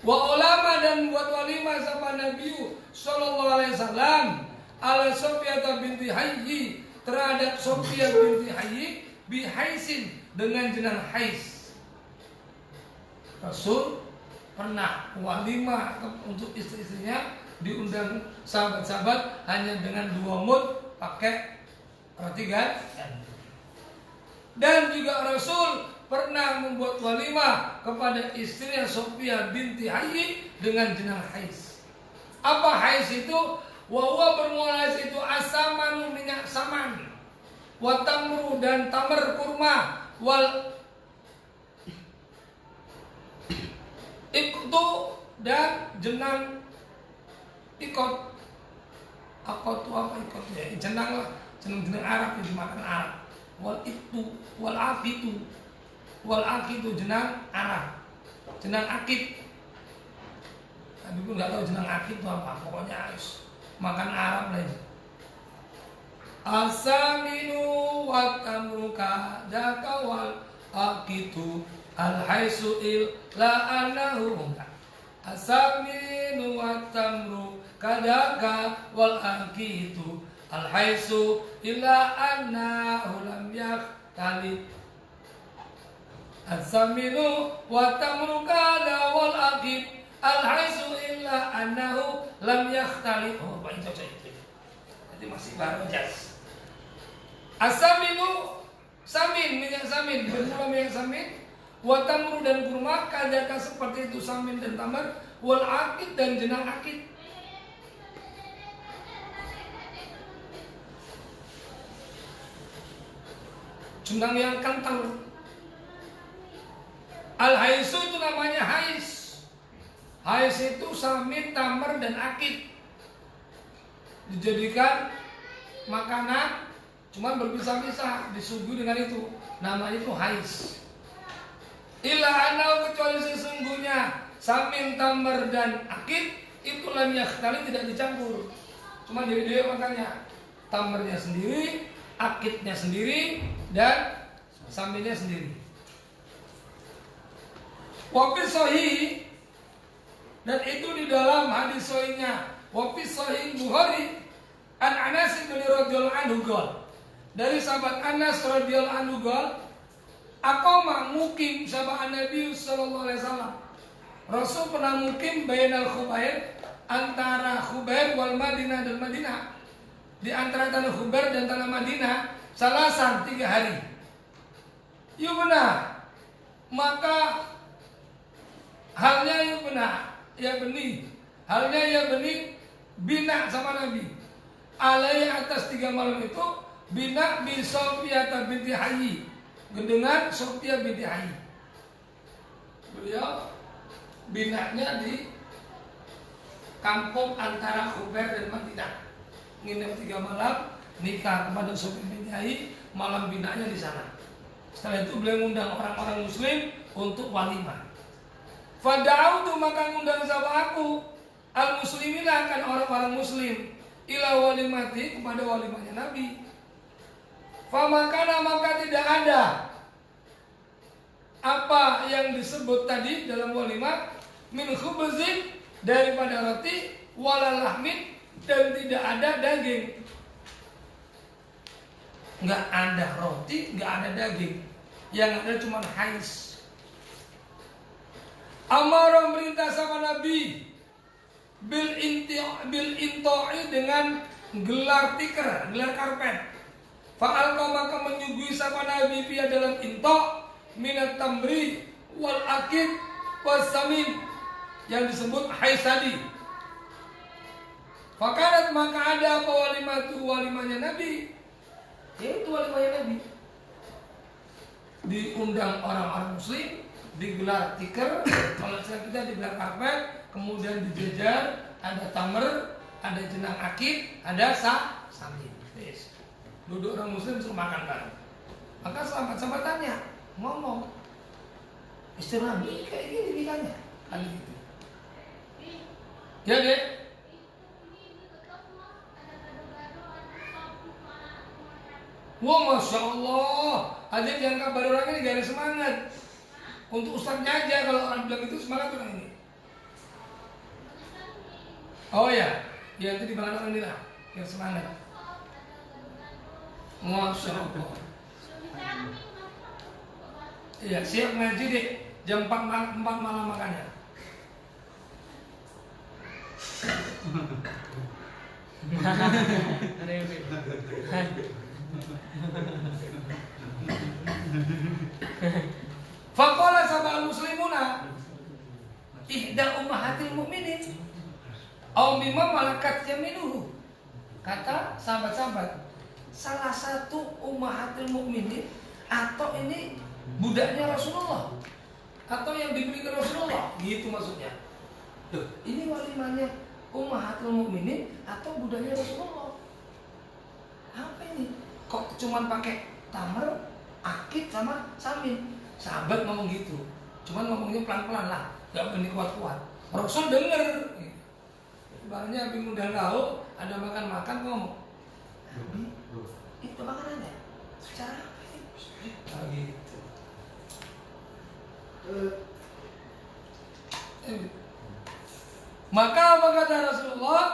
Wa ulama, dan buat walimah sama Nabi sallallahu alaihi wasallam ala Sofiyah binti Hayyi, terhadap Sofiyah binti Hayyi bihaisin, dengan jenang hais. Rasul pernah walimah untuk istri-istrinya, diundang sahabat-sahabat hanya dengan 2 mud, pakai roti kan. Dan juga Rasul pernah membuat walimah kepada istrinya Sofiyah binti Hayyi dengan jenang hais. Apa hais itu? Wawa bermula itu asamanu, minyak saman, watamru, dan tamar kurma, wal iktu, dan jenang ikot. Akot itu apa ikot ya? Jenang lah, jenang Arab yang dimakan Arab. Wal iktu, wal akitu, wal akitu jenang Arab, jenang akid. Tapi pun nggak tahu jenang akid itu apa. Pokoknya harus makan Arab lah. Asaminu wa tamruka dakawal akitu al-haisu illa anahu. Asaminu wa tamru kadaka wal akitu al-haisu illa anahu lam yaktali. Asaminu wa tamru kada wal akit al-haisu illa anahu lam yaktali. Oh, paling cocok itu. Jadi masih baru jas. Asaminu, samin, minyak samin, bermula minyak samin, watamru, dan kurma, kadaka seperti itu samin dan tamar, wal akid, dan jenang akid. Jenang yang kental. Al-haisu itu namanya hais. Hais itu samin, tamar, dan akid. Dijadikan makanan, cuman berpisah-pisah, disuguhi dengan itu. Namanya itu hais. Illa anau, kecuali sesungguhnya samin, tamar, dan akid itu lam yakhtali, tidak dicampur. Cuma dia makannya. Tamarnya sendiri, akidnya sendiri, dan saminnya sendiri. Wa fi sahih, dan itu di dalam hadis sahihnya. Wa fi sahih Bukhari an Anas bin radhiyallahu anhu qala, dari sahabat Anas radhiyallahu anhu qala, aqama mukim sahabat Nabi sallallahu alaihi wasallam. Rasul pernah mukim bainal Khubair, antara Khubair wal Madinah dan Madinah. di antara tanah Khubar dan tanah Madinah salasan 3 hari. Yubna, maka halnya ya beni, halnya ya beni bina sama Nabi. Alai atas 3 malam itu bina bi Sofiyah binti Hayy, dengan Sofiyah binti Hayy. Beliau binanya di kampung antara Khubar dan Madinah. Nginep 3 malam, nikah kepada Sofiyah binti Hayy, malam binanya di sana. Setelah itu beliau mengundang orang-orang muslim untuk walimah. Fada'autu, maka ngundang sama aku al-muslimina, akan orang-orang muslim, ila walimati, kepada walimahnya Nabi. Famakana, maka tidak ada apa yang disebut tadi dalam walimah, min khubzin, daripada roti, walalahmin, dan tidak ada daging. Nggak ada roti, nggak ada daging, yang ada cuma hais. Amara, merintah sama Nabi bil intoi, dengan gelar tikar, gelar karpet. Fa'alqa, maka menyuguhi sama Nabi via dalam into minat tamri wal akid wasamin, yang disebut hais tadi. Fakanat, maka ada apa walimahnya Nabi, yaitu walimahnya Nabi. Diundang orang-orang muslim, digelar tikar, kalau kita digelar karpet, kemudian dijajar, ada tamr, ada jenang akid, ada samin. Yes. Duduk orang muslim suruh makan bareng. Maka sahabat-sahabat tanya, ngomong, istri Nabi kayak gini nikahnya, kali gitu. Ya deh. Wah, masya Allah, aja yang kabar orang ini gak ada semangat. Untuk ustadznya aja, kalau orang bilang itu semangat orang ini. Oh ya, ya itu di belakang orang ini lah, yang semangat. Masya Allah. Iya, siap ngaji deh, jam 4 malam makannya. Faqala sabal muslimuna ihda ummahatil mu'minin aw mimma malakat yaminuhu. Kata sahabat-sahabat, salah satu ummahatil mu'minin, atau ini budaknya Rasulullah, atau yang diberikan Rasulullah, gitu maksudnya. Tuh, ini walimahnya ummahatil mu'minin atau budaknya Rasulullah. Apa ini? Kok cuman pakai tamar, akid sama samin? Sahabat ngomong gitu, cuman ngomongnya pelan-pelan lah, gak berani kuat-kuat. Rasul denger. Ibaratnya Abi mudah tahu, ada makan-makan ngomong, Nabi, itu makanannya. Cara apa ini? Nah, gitu. Maka apa kata Rasulullah?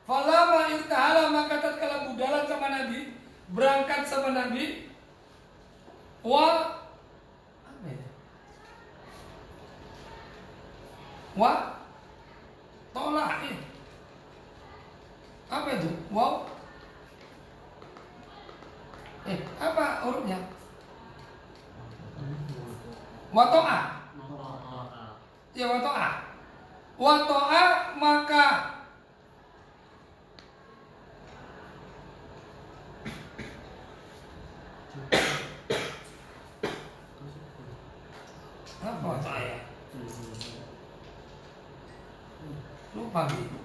Falama irtahala, maka tatkala budalan sama Nabi, berangkat sama Nabi, tolak ini. Apa itu? Wow. Apa hurufnya? Wato'a. Ya, wato'a. Wato'a, maka apa saya? Lupa gitu.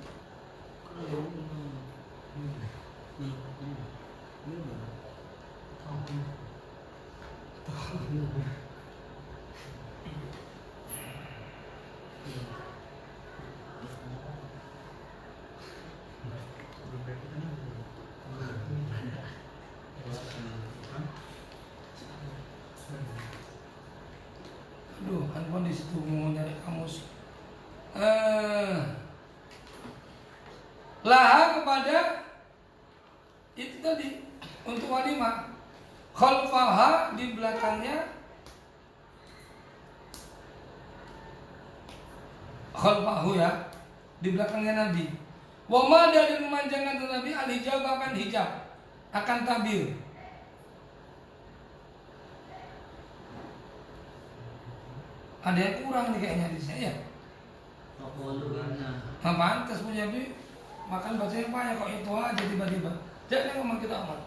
Aduh, handphone di situ mau nyari kamus. Laha, kepada itu tadi untuk walimah. Khalfaha, di belakangnya. Khalfahu, ya, di belakangnya Nabi. Wa mada dan memanjangkan Nabi al-hijab akan hijab, akan tabir. Ada yang kurang nih kayaknya di sini ya. Nah, pantas punya Nabi makan bacanya banyak kok itu aja tiba-tiba. Jangan ngomong kita amat.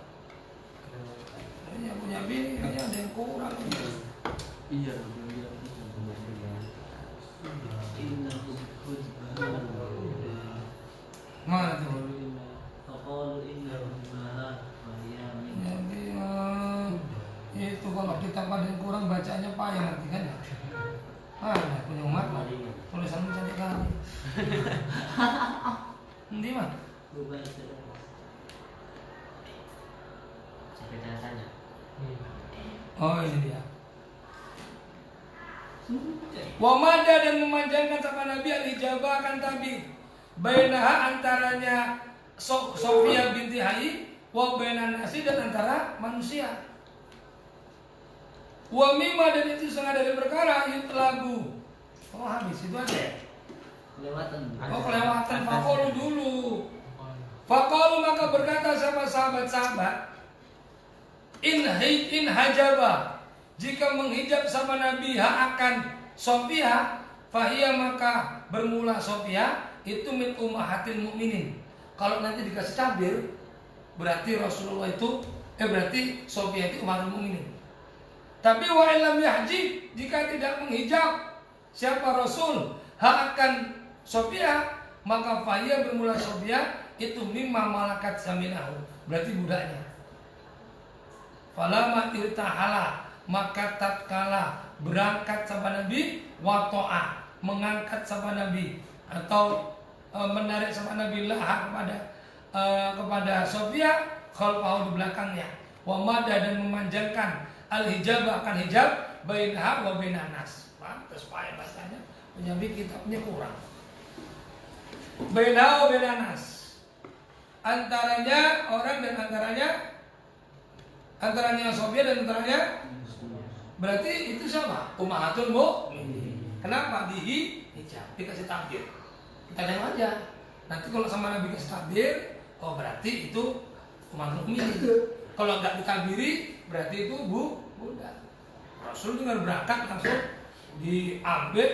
Kayaknya punya Nabi kayaknya ada yang kurang. Iya. Mana tuh? Jadi itu kalau kita pada yang kurang bacanya payah nanti kan ya. Punya umat tulisanmu cantik kali. Nanti mah? Oh ini dia. Wa mada dan memanjangkan sama Nabi al-hijabah akan tabir. Bainaha antaranya Sofia binti Hayy wa bainan nasi dan antara manusia. Wa mimma dan itu setengah dari perkara yutlabu. Oh habis itu aja. Kelewatan. Faqalu dulu. Faqalu maka berkata sama sahabat-sahabat, in hajaba, jika menghijab sama Nabi akan Sofia, fahiyah maka bermula Sofia itu min ummahatil mukminin. Kalau nanti dikasih tabir, berarti Rasulullah itu berarti Sofia itu ummahatil mukminin. Tapi wa illam yahjib, jika tidak menghijab siapa Rasul akan Sofia, maka fahiyah bermula Sofia itu mimma malakat saminahu, berarti budaknya. Falamma irtahala, maka tatkala berangkat sama Nabi, wato'a, mengangkat sama Nabi atau menarik sama Nabi lah kepada Sofia, khalfahu di belakangnya, wa mada dan memanjangkan al-hijab akan hijab, bainaha wa bainan nas. Pantas payah bahasanya, penyambi kitabnya kurang. Bainaha wa bainan nas, antaranya orang dan antaranya Sofia dan antaranya, berarti itu sama ummahatul mukminin. Kenapa? Hijab, dikasih tabir. Kita lihat aja. Nanti kalau sama Nabi kasih tabir, oh berarti itu ummahatul mukminin. Kalau nggak ditabiri, berarti itu budak. Rasul dengan berangkat langsung diambil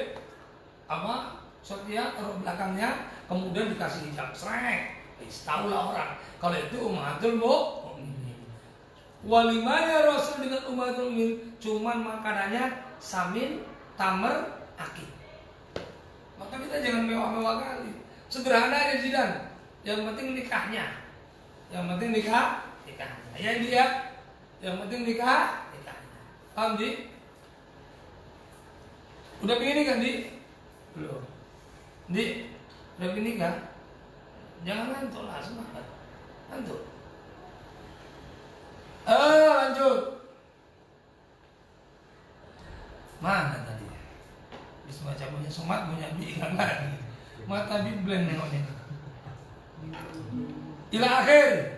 Sofia taruh belakangnya, kemudian dikasih hijab srek. Tahulah orang kalau itu ummahatul mukminin. Walimanya Rasul dengan ummahatul mukminin cuman makanannya samin, tamar, akid. Maka kita jangan mewah-mewah kali. Sederhana aja Zidan. Yang penting nikahnya. Yang penting nikahnya. Ya dia. Yang penting nikahnya. Paham Di? Udah begini kan Di? Belum. Di, udah begini kan? Jangan ngantuk lah, semangat. Ngantuk. Lanjut. Mana tadi? Bisa baca punya semat, punya biingan lagi. Mata biblen nengoknya. Ila akhir.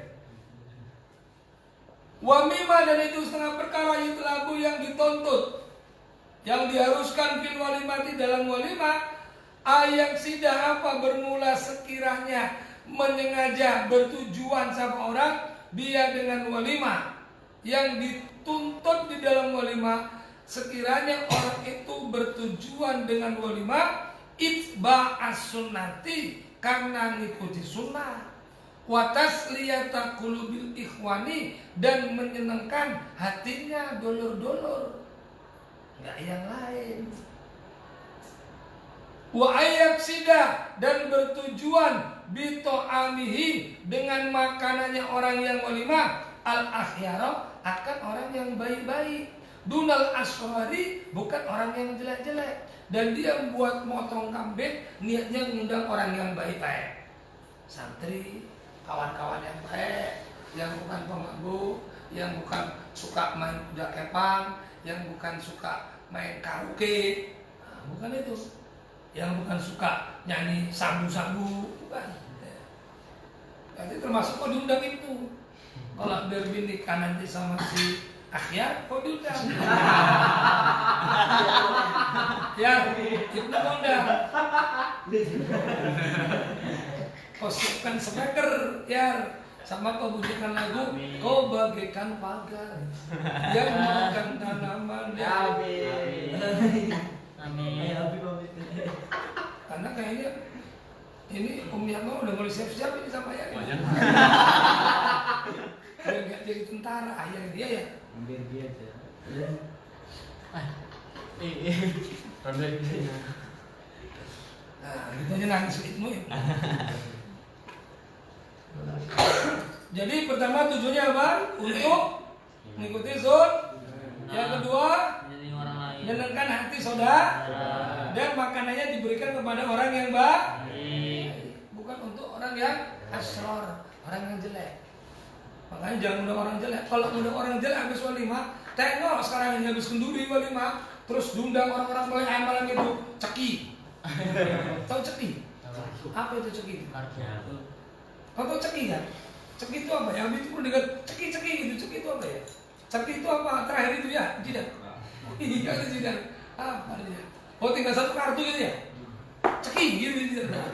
Wa mimma dan itu setengah perkara yutlabu yang dituntut, yang diharuskan fil walimati dalam walimah, ayat sidah apa bermula sekiranya menyengaja bertujuan sama orang dia dengan walimah, yang dituntut di dalam walimah sekiranya orang itu bertujuan dengan walimah itba'as sunnati, karena ngikuti sunnah, wa tasliyata qulubil ikhwani, dan menyenangkan hatinya dulur-dulur, enggak yang lain. Wa ayaksida, dan bertujuan bito'amihi, dengan makanannya orang yang walimah, al-akhyara, akan orang yang baik-baik, dunal aswari, bukan orang yang jelek-jelek. Dan dia buat motong kambing niatnya mengundang orang yang baik-baik, santri, kawan-kawan yang baik, yang bukan pemabuk, yang bukan suka main kuda kepang, yang bukan suka main karaoke, bukan itu, yang bukan suka nyanyi sabu-sabu, bukan. Jadi termasuk kau diundang itu. Kalau derby nikah nanti sama si Akhyar, kau diundang. Ya, itu undang. kau siapkan speaker ya, sama kau bunyikan lagu, kau bagaikan pagar yang makan tanaman. Amin. Karena kayaknya ini Om Yatmo udah mulai siap-siap ini sama ya. Biar nggak jadi tentara ayah dia ya. Biar dia aja. Nah, gitu aja nangis ritmu ya. Jadi pertama tujuannya apa? Untuk mengikuti sun. Yang kedua, menyenangkan hati saudara. Dan makanannya diberikan kepada orang yang baik, bukan untuk orang yang asror, orang yang jelek. Makanya jangan undang orang jelek. Kalau undang orang jelek habis walimah, tengok sekarang ini habis kenduri walimah, terus diundang orang-orang mulai malam itu ceki. Tahu ceki? Apa itu ceki? Kau tahu ceki kan? Ceki itu apa ya? Habis itu dengan ceki-ceki gitu. Ceki itu apa ya? Ceki itu apa? Terakhir itu ya, jidat. Iya itu jidat. Apa dia? Oh tinggal satu kartu gitu ya? Ceki gitu jidat.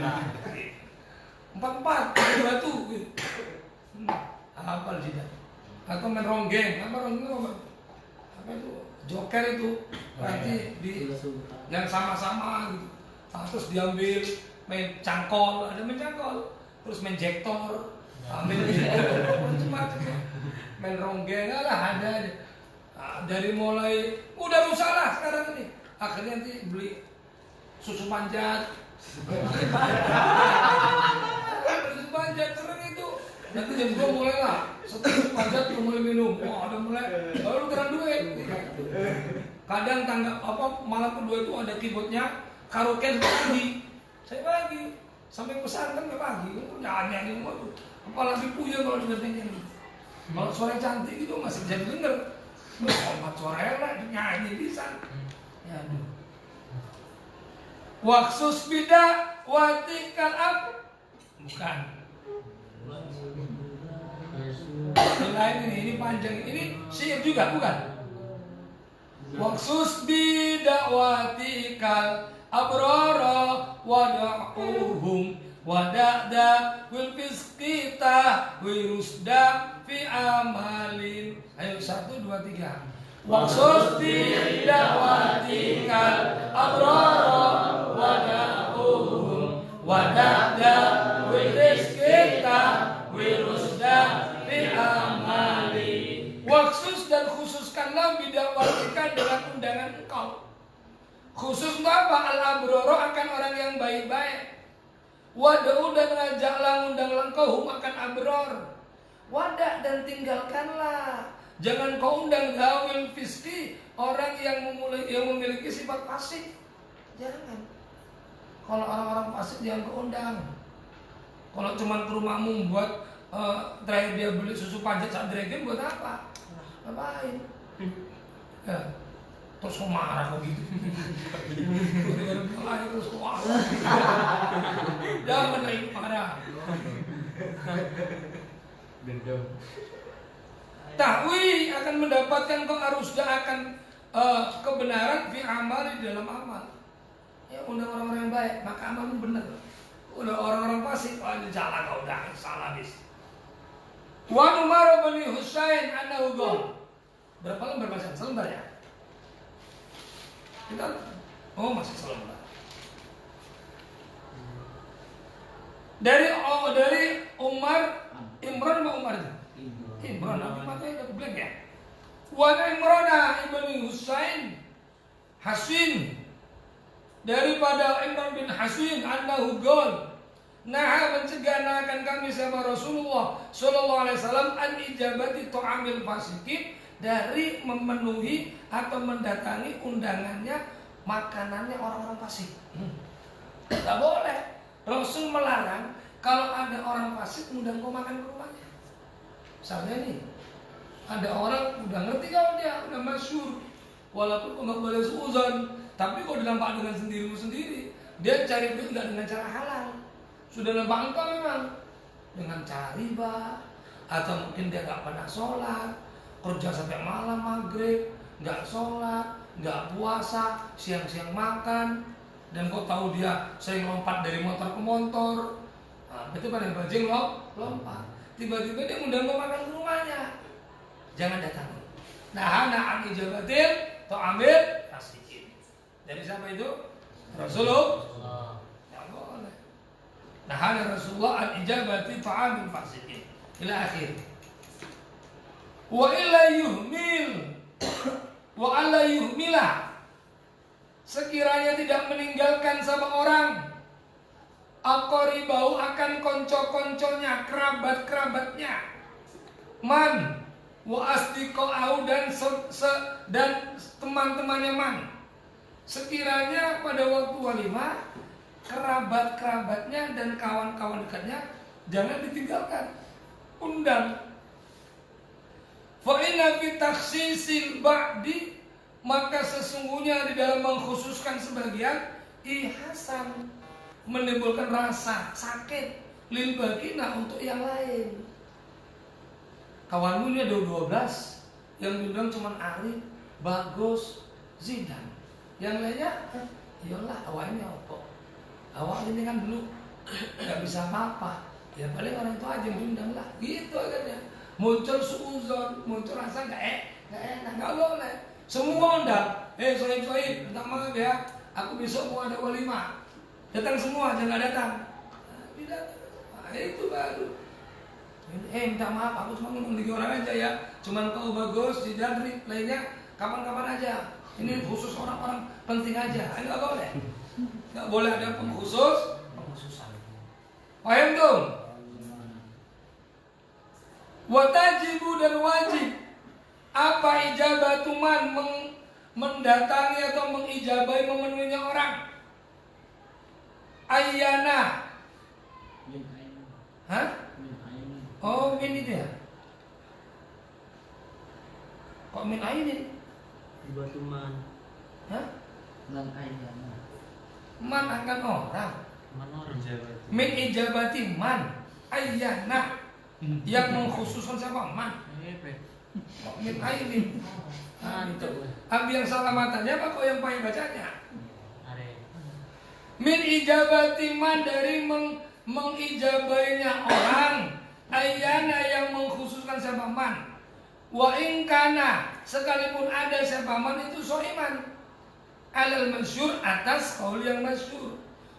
4-4 batu gitu. Apa jidat? Atau main ronggeng? Apa ronggeng? Apa itu? Joker itu berarti di yang sama-sama gitu. Terus diambil main cangkol, ada main cangkol, terus main jektor, ambil macam-macam, main ronggeng lah ada. Nah, dari mulai udah rusak lah sekarang ini, akhirnya nanti beli susu panjat, susu panjat sering itu. Nanti jam 2 mulai lah, setelah susu panjat udah mulai minum, ada mulai, baru terang duit. Kadang malam kedua itu ada keyboardnya. Karaoke pagi, saya pagi sampai pesantren ke pagi, nyanyi waduh, apalagi punya kalau dengar nyanyi. Kalau suara cantik itu masih bisa didengar, kalau suara elek nyanyi bisa. Ya aduh. Waksus bida watikal ab, bukan. Lain ini panjang, ini syair juga bukan. Waksus bida watikal abrara wada'uhum wada'da wil fiskita wirusda fi amalin. Ayo 1, 2, 3. Waksus bidawatikal abrara wada'uhum wada'da wil fiskita wirusda fi amalin. Waksus dan khususkanlah bidawatika dengan undangan engkau. Khusus apa? Al-abroro akan orang yang baik-baik. Wada'u dan ngajaklah undanglah engkau akan abror. Wadak dan tinggalkanlah. Jangan kau undang zawil fiski, orang yang memiliki sifat fasik. Jangan. Kalau orang-orang fasik jangan kau undang. Kalau cuma ke rumahmu buat terakhir dia beli susu panjat saat dragon buat apa? Ngapain? Ya. Terus kok marah kok gitu. Terus kok marah. Jangan kayak marah. Tahwi akan mendapatkan pengarusda akan kebenaran fi amal di dalam amal. Ya undang orang-orang yang baik, maka amalmu benar. Udah orang-orang fasik, ini salah kau dah, salah bis. Wa Umar bin Husain annahu qala. Berapa lembar bahasa? Selembar ya? Kita masih selembar. Dari Umar Imran sama Umar itu. Imran tapi matanya udah blank ya. Wa Imran ibn Husain Hasin daripada Imran bin Hasin annahu qala nah mencegah akan kami sama Rasulullah sallallahu alaihi wasallam an ijabati ta'amil fasikin dari memenuhi atau mendatangi undangannya makanannya orang-orang fasik. Tidak boleh. Rasul melarang kalau ada orang fasik undang kau makan ke rumahnya. Misalnya nih, ada orang udah ngerti kalau dia udah masyhur, walaupun kau nggak boleh seuzon, tapi kau nampak dengan sendirimu sendiri, dia cari duit nggak dengan cara halal. Sudah nampak engkau memang dengan cara riba, atau mungkin dia nggak pernah sholat, kerja sampai malam maghrib, nggak sholat, nggak puasa, siang-siang makan, dan kau tahu dia sering lompat dari motor ke motor. Betul paling bajing lompat. Tiba-tiba dia undang makan ke rumahnya. Jangan datang. Nahana an ijabatil ta'amil fasikin. Dari siapa itu? Rasulullah. Tidak boleh. Nahana Rasulullah an ijabati ta'amil fasikin. Ila akhir. Wa illa yuhmil wa alla yuhmila. Sekiranya tidak meninggalkan sama orang, aqribau akan konco-konconya, kerabat-kerabatnya, man wa asdiqa'au dan teman-temannya man. Sekiranya pada waktu walimah kerabat-kerabatnya dan kawan-kawan dekatnya jangan ditinggalkan, undang. Fa inna fi takhsisil ba'di, maka sesungguhnya di dalam mengkhususkan sebagian ihasan, menimbulkan rasa sakit lil bagina untuk yang lain. Kawanmu ini ada 12, yang diundang cuma Arif, Bagus, Zidan. Yang lainnya, iyalah awalnya apa? Awal ini kan dulu nggak bisa apa-apa. Ya paling orang itu aja yang diundang lah. Gitu akhirnya. Muncul suuzon, muncul rasa nggak enak, nggak boleh. Semua undang. Sohib, minta maaf ya. Aku besok mau ada walimah. Datang semua, jangan datang. Itu baru. Minta maaf, aku cuma ngomong 3 orang aja ya. Cuman kau Bagus, si Jadri, lainnya kapan-kapan aja. Ini khusus orang-orang penting aja. Enggak boleh. Enggak boleh ada pengkhususan. Paham tuh? Watajibu dan wajib apa ijabatuman mendatangi atau mengijabai memenuhinya orang. Ayyana. Hah? Oh, min itu ya? Kok min ainin? Ibatuman. Hah? Man ayyana. Man akan orang. Man orang. Min ijabati man ayyana. Yang mengkhususkan siapa? Man. Kok min ainin? Itu. Ambil yang salah matanya apa kok yang payah bacanya? Min ijabati man, dari mengijabainya orang. Ayyana, yang mengkhususkan siapa? Man. Wa in kana, sekalipun ada siapa man itu soiman. Alal masyhur, atas qaul yang masyhur.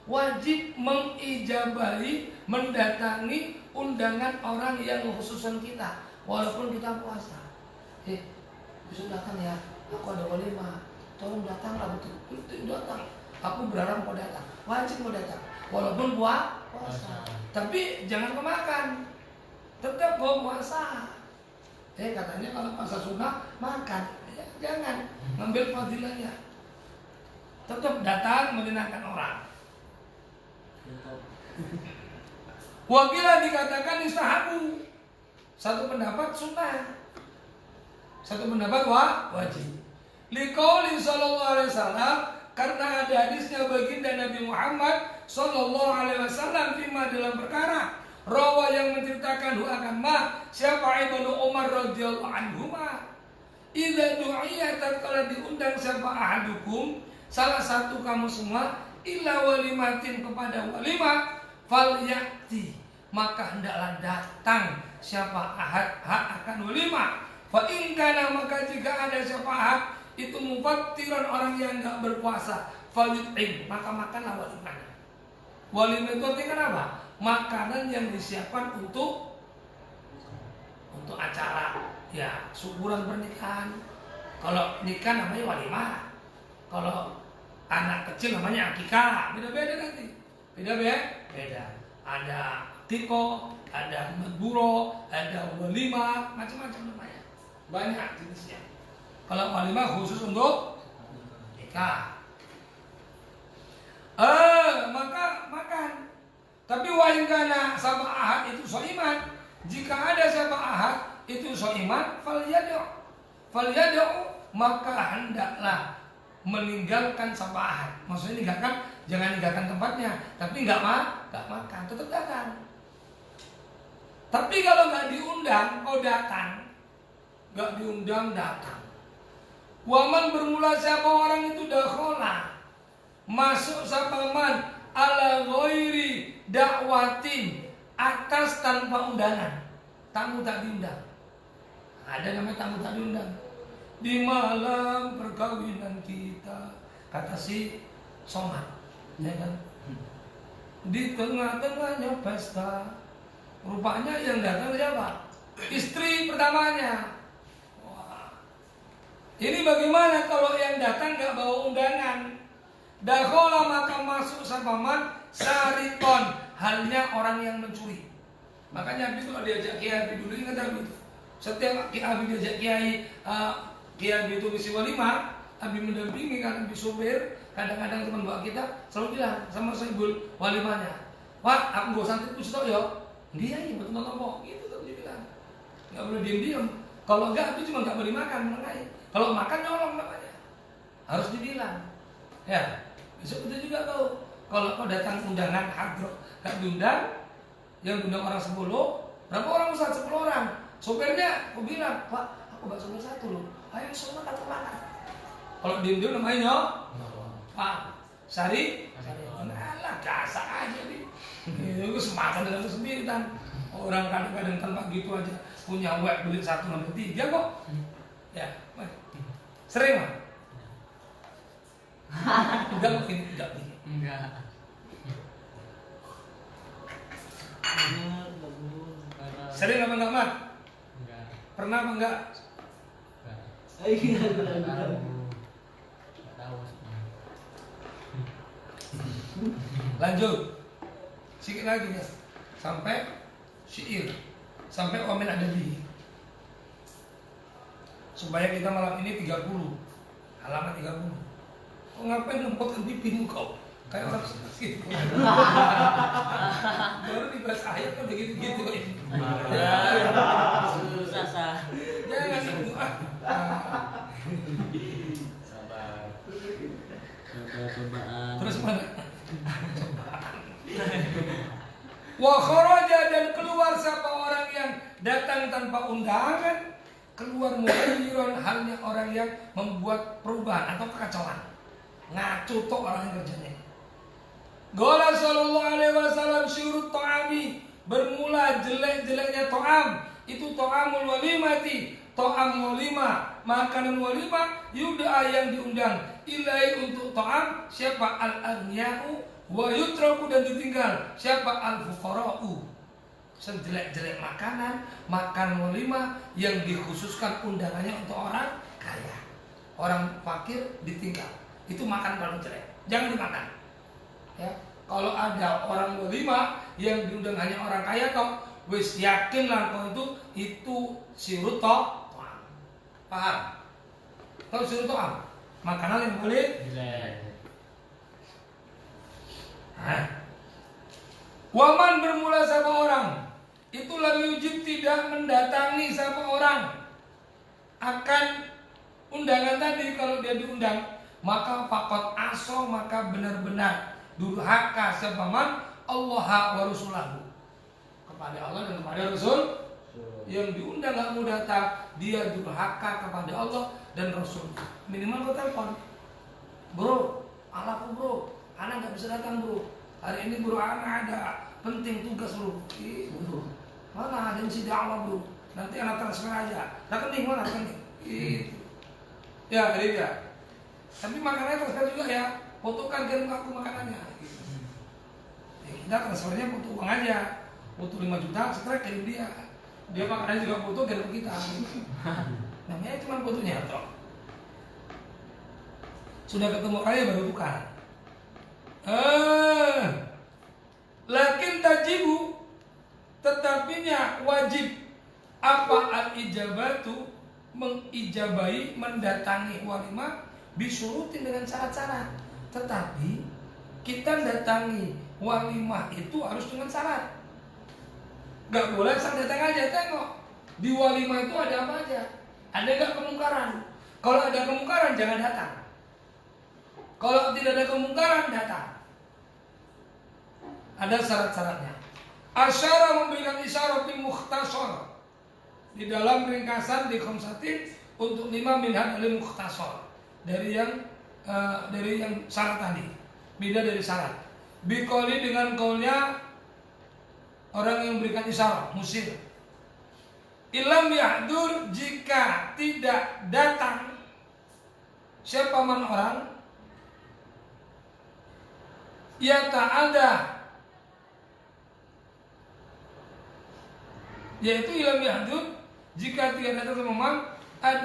Wajib mengijabahi, mendatangi undangan orang yang mengkhususkan kita walaupun kita puasa. Besok datang ya, aku ada walimah, tolong datanglah. Betul datang. Aku berharap mau datang, wajib mau datang walaupun puasa. Tapi jangan kemakan, tetap bawa puasa. Katanya kalau puasa sunnah makan, jangan ngambil fadilahnya. Tetap datang menyenangkan orang. Wabila dikatakan istahabu, satu pendapat sunnah, satu pendapat wajib. Liqauli sallallahu alaihi wasallam, karena ada hadisnya baginda Nabi Muhammad sallallahu alaihi wasallam fima, dalam perkara rawa yang menceritakan akan siapa Ibnu Umar radhiyallahu anhuma, idza du'iya, tatkala diundang siapa ahadukum, salah satu kamu semua, illa walimatin, kepada walimah, fal yakti, maka hendaklah datang siapa ahad akan walimah. Fa in kana, maka jika ada siapa ahad itu mufattiran, orang yang enggak berpuasa, fal yut'im, maka makanlah walimahnya. Walimah itu artinya apa? Makanan yang disiapkan untuk acara, ya syukuran pernikahan. Kalau nikah namanya walimah, kalau anak kecil namanya akikah. Beda-beda nanti. Beda. Ada tiko, ada madburo, ada walimah, macam-macam namanya. Banyak jenisnya. Kalau walimah khusus untuk nikah. Maka makan. Tapi wa in kana sama ahad itu soiman, jika ada siapa ahad itu soiman, fal yad'u, maka hendaklah meninggalkan siapa ahad. Maksudnya meninggalkan, jangan meninggalkan tempatnya, tapi nggak makan, tetap datang. Tapi kalau nggak diundang, kau datang, nggak diundang datang. Waman, bermula siapa orang itu dakhola, masuk siapa man ala ghairi dakwatin, atas tanpa undangan. Tamu tak diundang. Ada namanya tamu tak diundang. Di malam perkawinan kita, kata si Somad, ya kan? Di tengah-tengahnya pesta, rupanya yang datang siapa? Istri pertamanya. Wah. Ini bagaimana kalau yang datang nggak bawa undangan? Dakhola maka masuk sapaman sarikon, halnya orang yang mencuri. Makanya Abi kalau diajak kiai dulu ingat Abi. Setiap Abi diajak kiai itu misi walimah, Abi mendampingi kan Abi sopir, kadang-kadang teman bawa kita selalu bilang sama Saibul walimahnya, "Wah, aku gak santri putus tau ya." Dia ini betul nopo, gitu tuh dia bilang. Gak boleh diem-diem. Kalau enggak Abi cuma gak boleh makan, mengenai. Kalau makan nyolong namanya. Harus dibilang. Ya, besok itu juga kau. Kalau kau datang undangan hadroh, gak diundang, yang diundang orang 10, berapa orang Ustaz? 10 orang. Sopirnya aku bilang, "Pak, aku bakso satu loh. Ayo semua datang makan." Kalau diem-diem namanya Pak Sari, alah gasak aja nih. Itu semakan dengan sendiri kan. Orang kadang-kadang tanpa gitu aja punya web beli 1 sampai 3 kok. Ya, sering mah. Enggak mungkin, enggak. Sering apa enggak, Mat? Enggak. Pernah apa enggak? Lanjut. Sikit lagi ya. Sampai syair. Sampai omen ada di. Supaya kita malam ini 30. Halaman 30. Kok ngapain lempotkan pipimu kau? Kayak orang sakit. Baru dibahas ayat kan begitu-gitu ini. Susah sah. Jangan itu. Sabar. Cobaan. Terus mana? Wa kharaja dan keluar siapa orang yang datang tanpa undangan, keluar mughayyiran halnya orang yang membuat perubahan atau kekacauan. Ngaco tok orang yang kerjanya. Qala sallallahu alaihi wasallam syurut ta'ami, bermula jelek-jeleknya ta'am itu ta'amul walimati, ta'am walimah, makanan walimah yud'a yang diundang ilai untuk ta'am siapa al-aghniya'u wa yutraku dan ditinggal siapa al-fuqara'u. Sejelek-jelek makanan, makan walimah yang dikhususkan undangannya untuk orang kaya. Orang fakir ditinggal. Itu makan paling jelek. Jangan dimakan. Ya, kalau ada orang walimah yang diundang hanya orang kaya kok, wis yakinlah kau itu sirut to'am. Paham? Tahu sirut to'am? Makanan yang boleh Jelek. Waman bermula sama orang itu lam yujib tidak mendatangi sama orang akan undangan tadi. Kalau dia diundang maka fakot aso, maka benar-benar durhaka sepaman Allah wa Rasulahu, kepada Allah dan kepada Rasul. Yang diundang gak mau datang, dia durhaka kepada Allah dan Rasul. Minimal kau telepon, "Bro, alaku bro, anak gak bisa datang bro. Hari ini bro anak ada penting tugas bro." Bro, mana ada yang sidak Allah bro, nanti anak transfer aja. Rekening mana rekening? Gitu. Ya, ini dia. Tapi makanannya transfer juga ya. Fotokan kirim aku makanannya. Ya, kita transfernya foto uang aja. Foto 5 juta, setelah kirim dia. Dia makanannya juga foto kirim kita. Namanya cuma fotonya toh. Sudah ketemu raya baru tukar. Lakin tajibu, tetapinya wajib apa al-ijabatu, mengijabai, mendatangi walimah bisurutin dengan syarat-syarat. Tetapi kita datangi walimah itu harus dengan syarat. Gak boleh asal datang aja. Tengok di walimah itu ada apa aja. Ada gak kemungkaran? Kalau ada kemungkaran jangan datang. Kalau tidak ada kemungkaran datang. Ada syarat-syaratnya. Asyara memberikan isyarat di mukhtasar, di dalam ringkasan di khamsatin untuk 5 minhaj al mukhtasar, dari yang syarat tadi. Beda dari syarat. Biqoli dengan kaulnya orang yang memberikan isyarat, musir. Ilam yahdur, jika tidak datang siapa man orang, ya ta'ada, yaitu ilam yahdur, jika tidak datang sama man,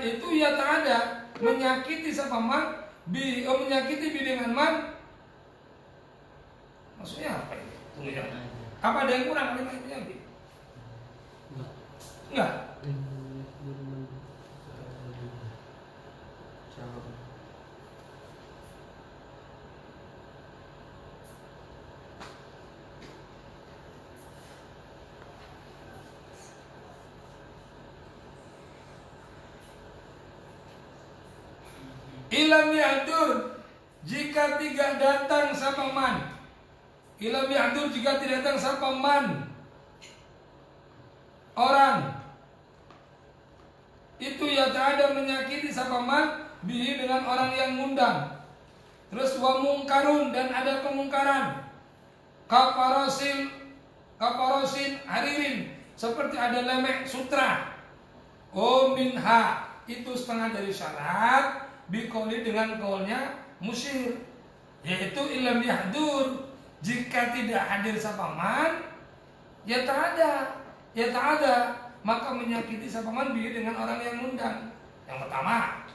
itu ya ta'ada, menyakiti sama man, menyakiti dengan man. Maksudnya apa ini? Tunggu ya. Apa ada yang kurang kalimatnya? Enggak. Ilam yahdur, jika tidak datang sama man. Ilam yahdur, jika tidak datang sama man orang, itu ya tak ada menyakiti sama man bihi, dengan orang yang ngundang. Terus wa mungkarun, dan ada kemungkaran, kaparosin haririn, seperti ada lemek sutra. Minha, itu setengah dari syarat, bikoli, dengan kaulnya musyir, yaitu ilam yahdur, jika tidak hadir sapaman, ya tak ada, maka menyakiti sapaman bihi, dengan orang yang ngundang. Yang pertama,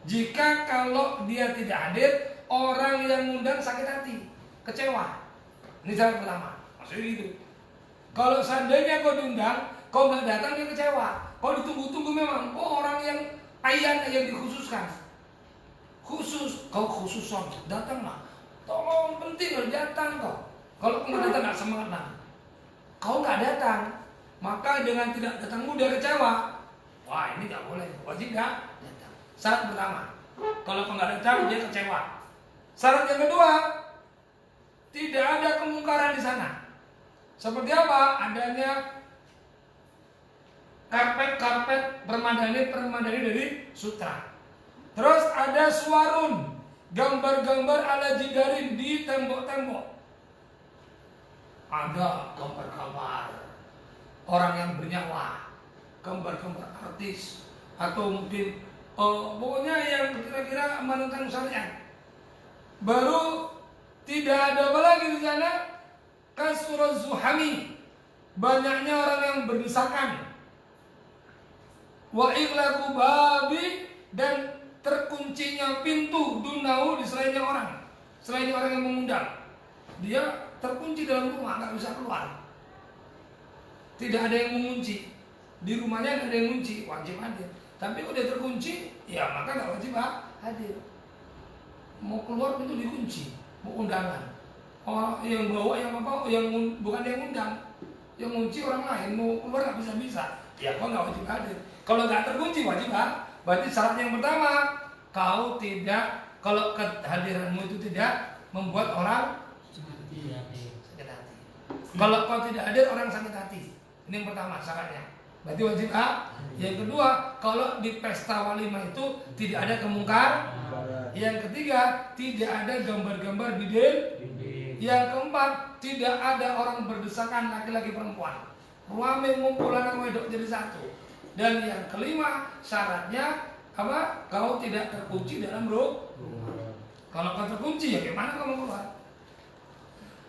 jika kalau dia tidak hadir, orang yang ngundang sakit hati, kecewa. Ini syarat pertama. Maksudnya gitu. Kalau seandainya kau diundang, kau nggak datang, dia kecewa. Kau ditunggu-tunggu memang, kau orang yang ayat yang dikhususkan. Kau khususon, datanglah. Tolong, penting harus datang kau. Kalau kau nggak datang, nggak semangat lah. Kau nggak datang, maka dengan tidak datangmu dia kecewa. Wah, ini nggak boleh, wajib nggak datang. Syarat pertama, kalau kau nggak datang dia kecewa. Syarat yang kedua, tidak ada kemungkaran di sana. Seperti apa? Adanya karpet permadani dari sutra. Terus ada suarun, gambar-gambar ala jidarin di tembok-tembok. Ada gambar-gambar orang yang bernyawa, gambar-gambar artis, atau mungkin pokoknya yang kira-kira menentang syariat. Baru tidak ada apa lagi di sana, kasuruz zuhami, banyaknya orang yang berdesakan. Wa ighlaqu babi, dan terkuncinya pintu dunahu, di selainnya orang yang mengundang. Dia terkunci dalam rumah, nggak bisa keluar. Tidak ada yang mengunci. Di rumahnya nggak ada yang mengunci, wajib hadir. Tapi kalau dia terkunci, ya maka nggak wajib hadir. Mau keluar pintu dikunci, mau undangan. Orang yang bawa yang apa? Yang bukan yang undang, yang ngunci orang lain. Mau keluar nggak bisa. Ya kau nggak wajib hadir. Kalau nggak terkunci wajib Berarti syarat yang pertama, kau tidak, kalau kehadiranmu itu tidak membuat orang sakit hati. Kalau kau tidak hadir, orang sakit hati. Ini yang pertama syaratnya. Berarti wajib Yang kedua, kalau di pesta walimah itu tidak ada kemungkaran. Yang ketiga, tidak ada gambar-gambar bidin. Yang keempat, tidak ada orang berdesakan laki-laki perempuan. Ruame ngumpul anak wedok jadi satu. Dan yang kelima, syaratnya apa? Kau tidak terkunci dalam rumah. Kalau kau terkunci, ya gimana kau mau keluar?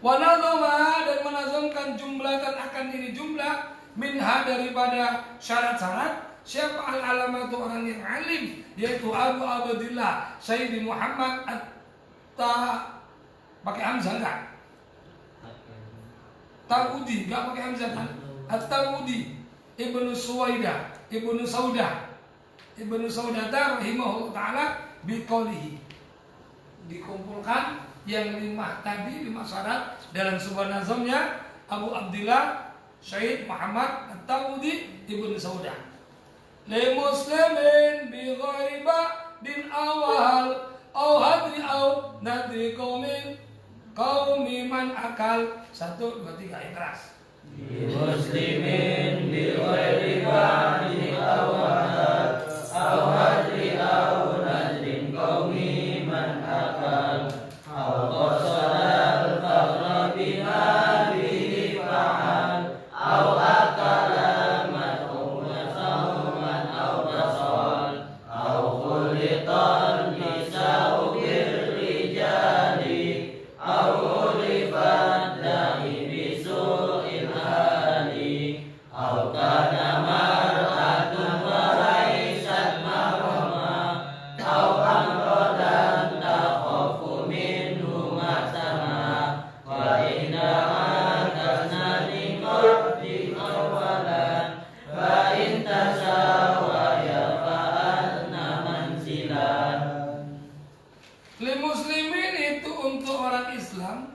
Wanadoma, dan menazamkan jumlahkan akan diri jumlah minha, daripada syarat-syarat. Siapa al-alamatu, orang yang alim, yaitu Abu Abdillah Sayyidi Muhammad pakai hamzah enggak? Taudi, enggak pakai hamzah kan? At-Taudi Ibnu Suwaidah, Ibnu Saudah rahimahullah ta'ala biqaulihi. Dikumpulkan yang 5 tadi, 5 syarat dalam sebuah nazamnya Abu Abdillah Syed Muhammad At-Taudi Ibnu Saudah. Li muslimin bi ghairi ba'din awal aw hadri aw nadri qaumi man akal. 1, 2, 3, yang keras. Li muslimin bi ghairi ba'din awal aw hadri aw nadri qaumi man akal aw qasara al-faqra biha bihi fa'al kana mar'atun wa laysat mahrama aw amradan takhafu minhu ma'sama wa inna tasnani qabdi awalan fa in tasawaya fa'anna manzilan. Lil muslimin itu untuk orang Islam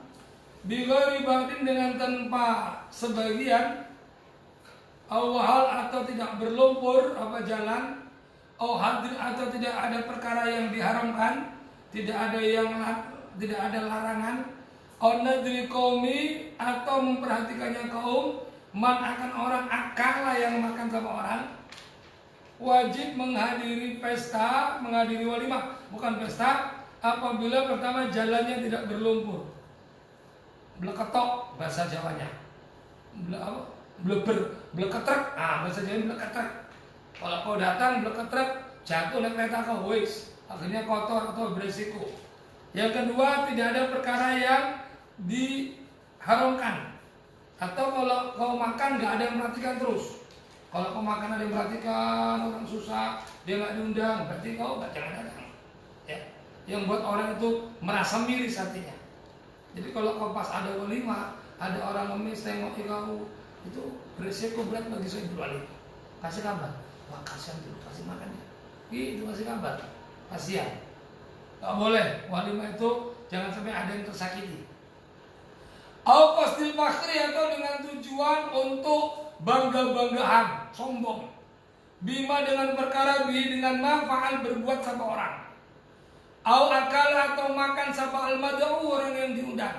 bighairi ba'din dengan tanpa sebagian awal atau tidak berlumpur apa jalan hadir atau tidak ada perkara yang diharamkan, tidak ada larangan nadri qaumi atau memperhatikannya kaum man akan orang akala yang makan sama orang wajib menghadiri pesta, menghadiri walimah bukan pesta apabila pertama jalannya tidak berlumpur. Bleketok bahasa Jawanya. Bleketrek, bahasa Jawa bleketrek. Kalau kau datang bleketrek, jatuh naik kereta kau, wis, akhirnya kotor atau beresiko. Yang kedua, tidak ada perkara yang diharamkan. Atau kalau kau makan nggak ada yang perhatikan terus. Kalau kau makan ada yang perhatikan, orang susah, dia nggak diundang, berarti kau nggak jangan datang. Ya. Yang buat orang itu merasa miris hatinya. Jadi kalau kau pas ada walimah, ada orang ngemis tengok kau, itu beresiko berat bagi saya berwali. Kasih kabar, wah kasihan dulu, kasih makannya. Itu kasih kabar, kasihan. Gak boleh, walimah itu jangan sampai ada yang tersakiti. Au qasdil fakhri atau dengan tujuan untuk bangga-banggaan, sombong. Bima dengan perkara bihi dengan manfaat berbuat sama orang. Au akal atau makan sapa al-mad'u orang yang diundang.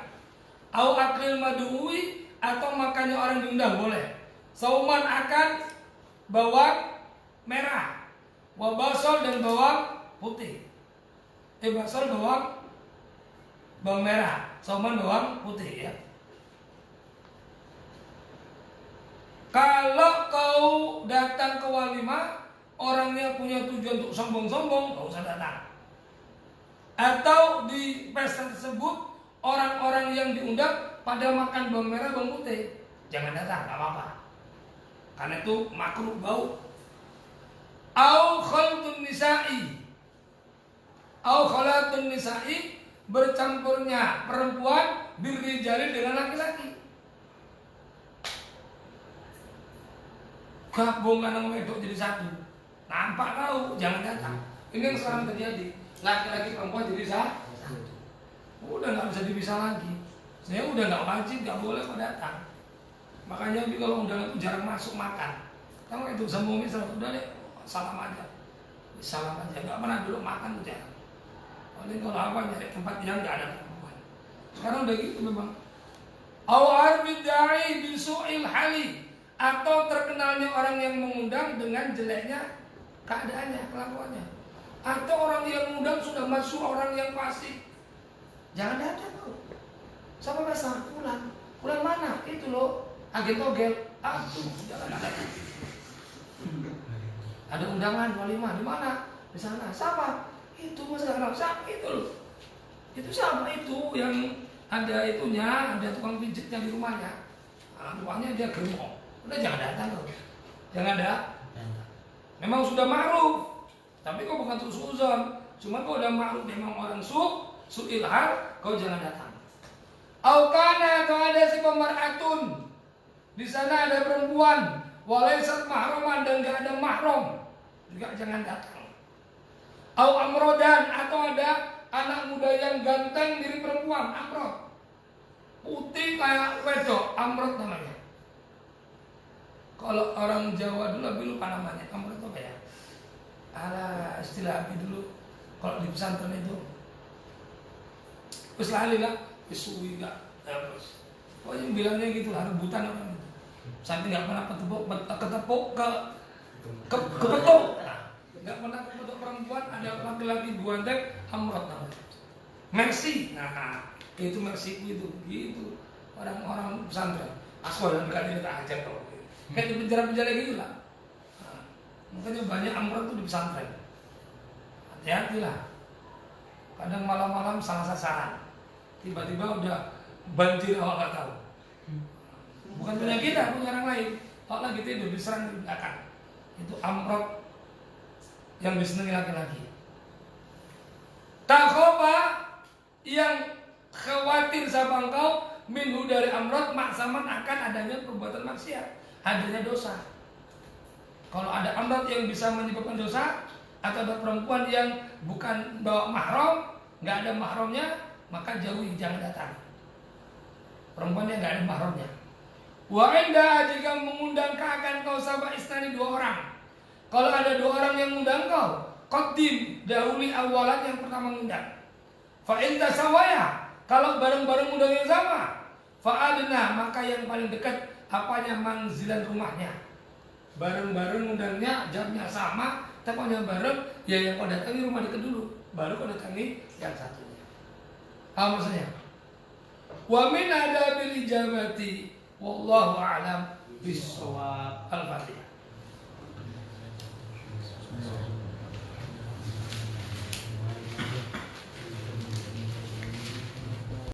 Au aklil mad'ui atau makannya orang diundang boleh. Sauman akan bawang merah, wa basal dan bawang putih. Basal bawang merah, sauman bawang putih ya. Kalau kau datang ke walimah, orangnya punya tujuan untuk sombong-sombong, kau usah datang. Atau di pesta tersebut orang-orang yang diundang pada makan bawang merah bawang putih, jangan datang, gak apa-apa. Karena itu makruh bau. Au khalatun nisa'i bercampurnya perempuan birrijali dengan laki-laki. Gabungan sama wedok jadi satu. Nampak kau, jangan datang. Ini yang sekarang terjadi. Laki-laki perempuan jadi satu. Udah nggak bisa dipisah lagi. Saya udah nggak wajib, nggak boleh kau datang. Makanya kalau undangan itu jarang masuk makan. Kamu itu sambung misal, udah deh salam aja, nggak pernah dulu makan tuh jarang. Paling kalau apa nyari tempat yang nggak ada perempuan. Sekarang udah gitu memang. Awar bidai bisuil hali atau terkenalnya orang yang mengundang dengan jeleknya keadaannya, kelakuannya. Atau orang yang mengundang sudah masuk orang yang fasik, jangan datang tuh. Sama bahasa pulang mana? Itu loh, agen togel. Aduh, jangan datang. Ada undangan walimah di mana? Di sana. Siapa? Itu Mas Arab. Siapa itu loh? Itu siapa itu yang ada itunya, ada tukang pijitnya di rumahnya. Rumahnya dia gemuk. Udah jangan datang loh. Jangan datang. Memang sudah ma'ruf. Tapi kau bukan terus uzon. Cuma kau udah ma'ruf memang orang su'il hal, kau jangan datang. Aukana atau ada si pemar'atun. Di sana ada perempuan, walaysat mahraman dan gak ada mahram, juga jangan datang. Au amrodan atau ada anak muda yang ganteng diri perempuan, amrod. Putih kayak wedok, amrod namanya. Kalau orang Jawa dulu lebih lupa namanya, amrod apa ya? Istilah api dulu. Kalau di pesantren itu, wis lali lah, suwi gak terus. Pokoknya bilangnya gitu lah, rebutan orang itu. Sampai nggak pernah ketepuk nggak pernah ketepuk perempuan, ada laki-laki buantek amrot namanya. Mercy, itu mercyku itu, gitu orang-orang pesantren. Asal dan kali ini tak ajar kalau kayak di penjara-penjara gitu lah. Makanya banyak amrot tuh di pesantren. Hati-hatilah. Kadang malam-malam salah sasaran. Tiba-tiba udah banjir awak nggak tahu. Bukan punya kita, punya orang lain. Kalau lagi tidur diserang di belakang. Itu amrod yang disenangi laki-laki. Takhofa yang khawatir sama engkau minhu dari amrod maksaman akan adanya perbuatan maksiat, adanya dosa. Kalau ada amrod yang bisa menyebabkan dosa, atau ada perempuan yang bukan bawa mahram, nggak ada mahramnya, maka jauhi, jangan datang. Perempuan yang nggak ada mahramnya. Wa inda jika mengundang akan kau sama istri 2 orang. Kalau ada 2 orang yang mengundang kau, qaddim, dahuli awalan yang pertama mengundang. Fa in tasawaya, kalau bareng-bareng undang yang sama, fa adna, maka yang paling dekat apanya manzilan rumahnya. Bareng-bareng undangnya, jamnya sama, tempatnya bareng, ya yang kau datangi rumah dekat dulu, baru kau datangi yang satunya. Apa maksudnya? Wa min adabil ijabati wallahu a'lam bis-shawab. Al-Fatihah.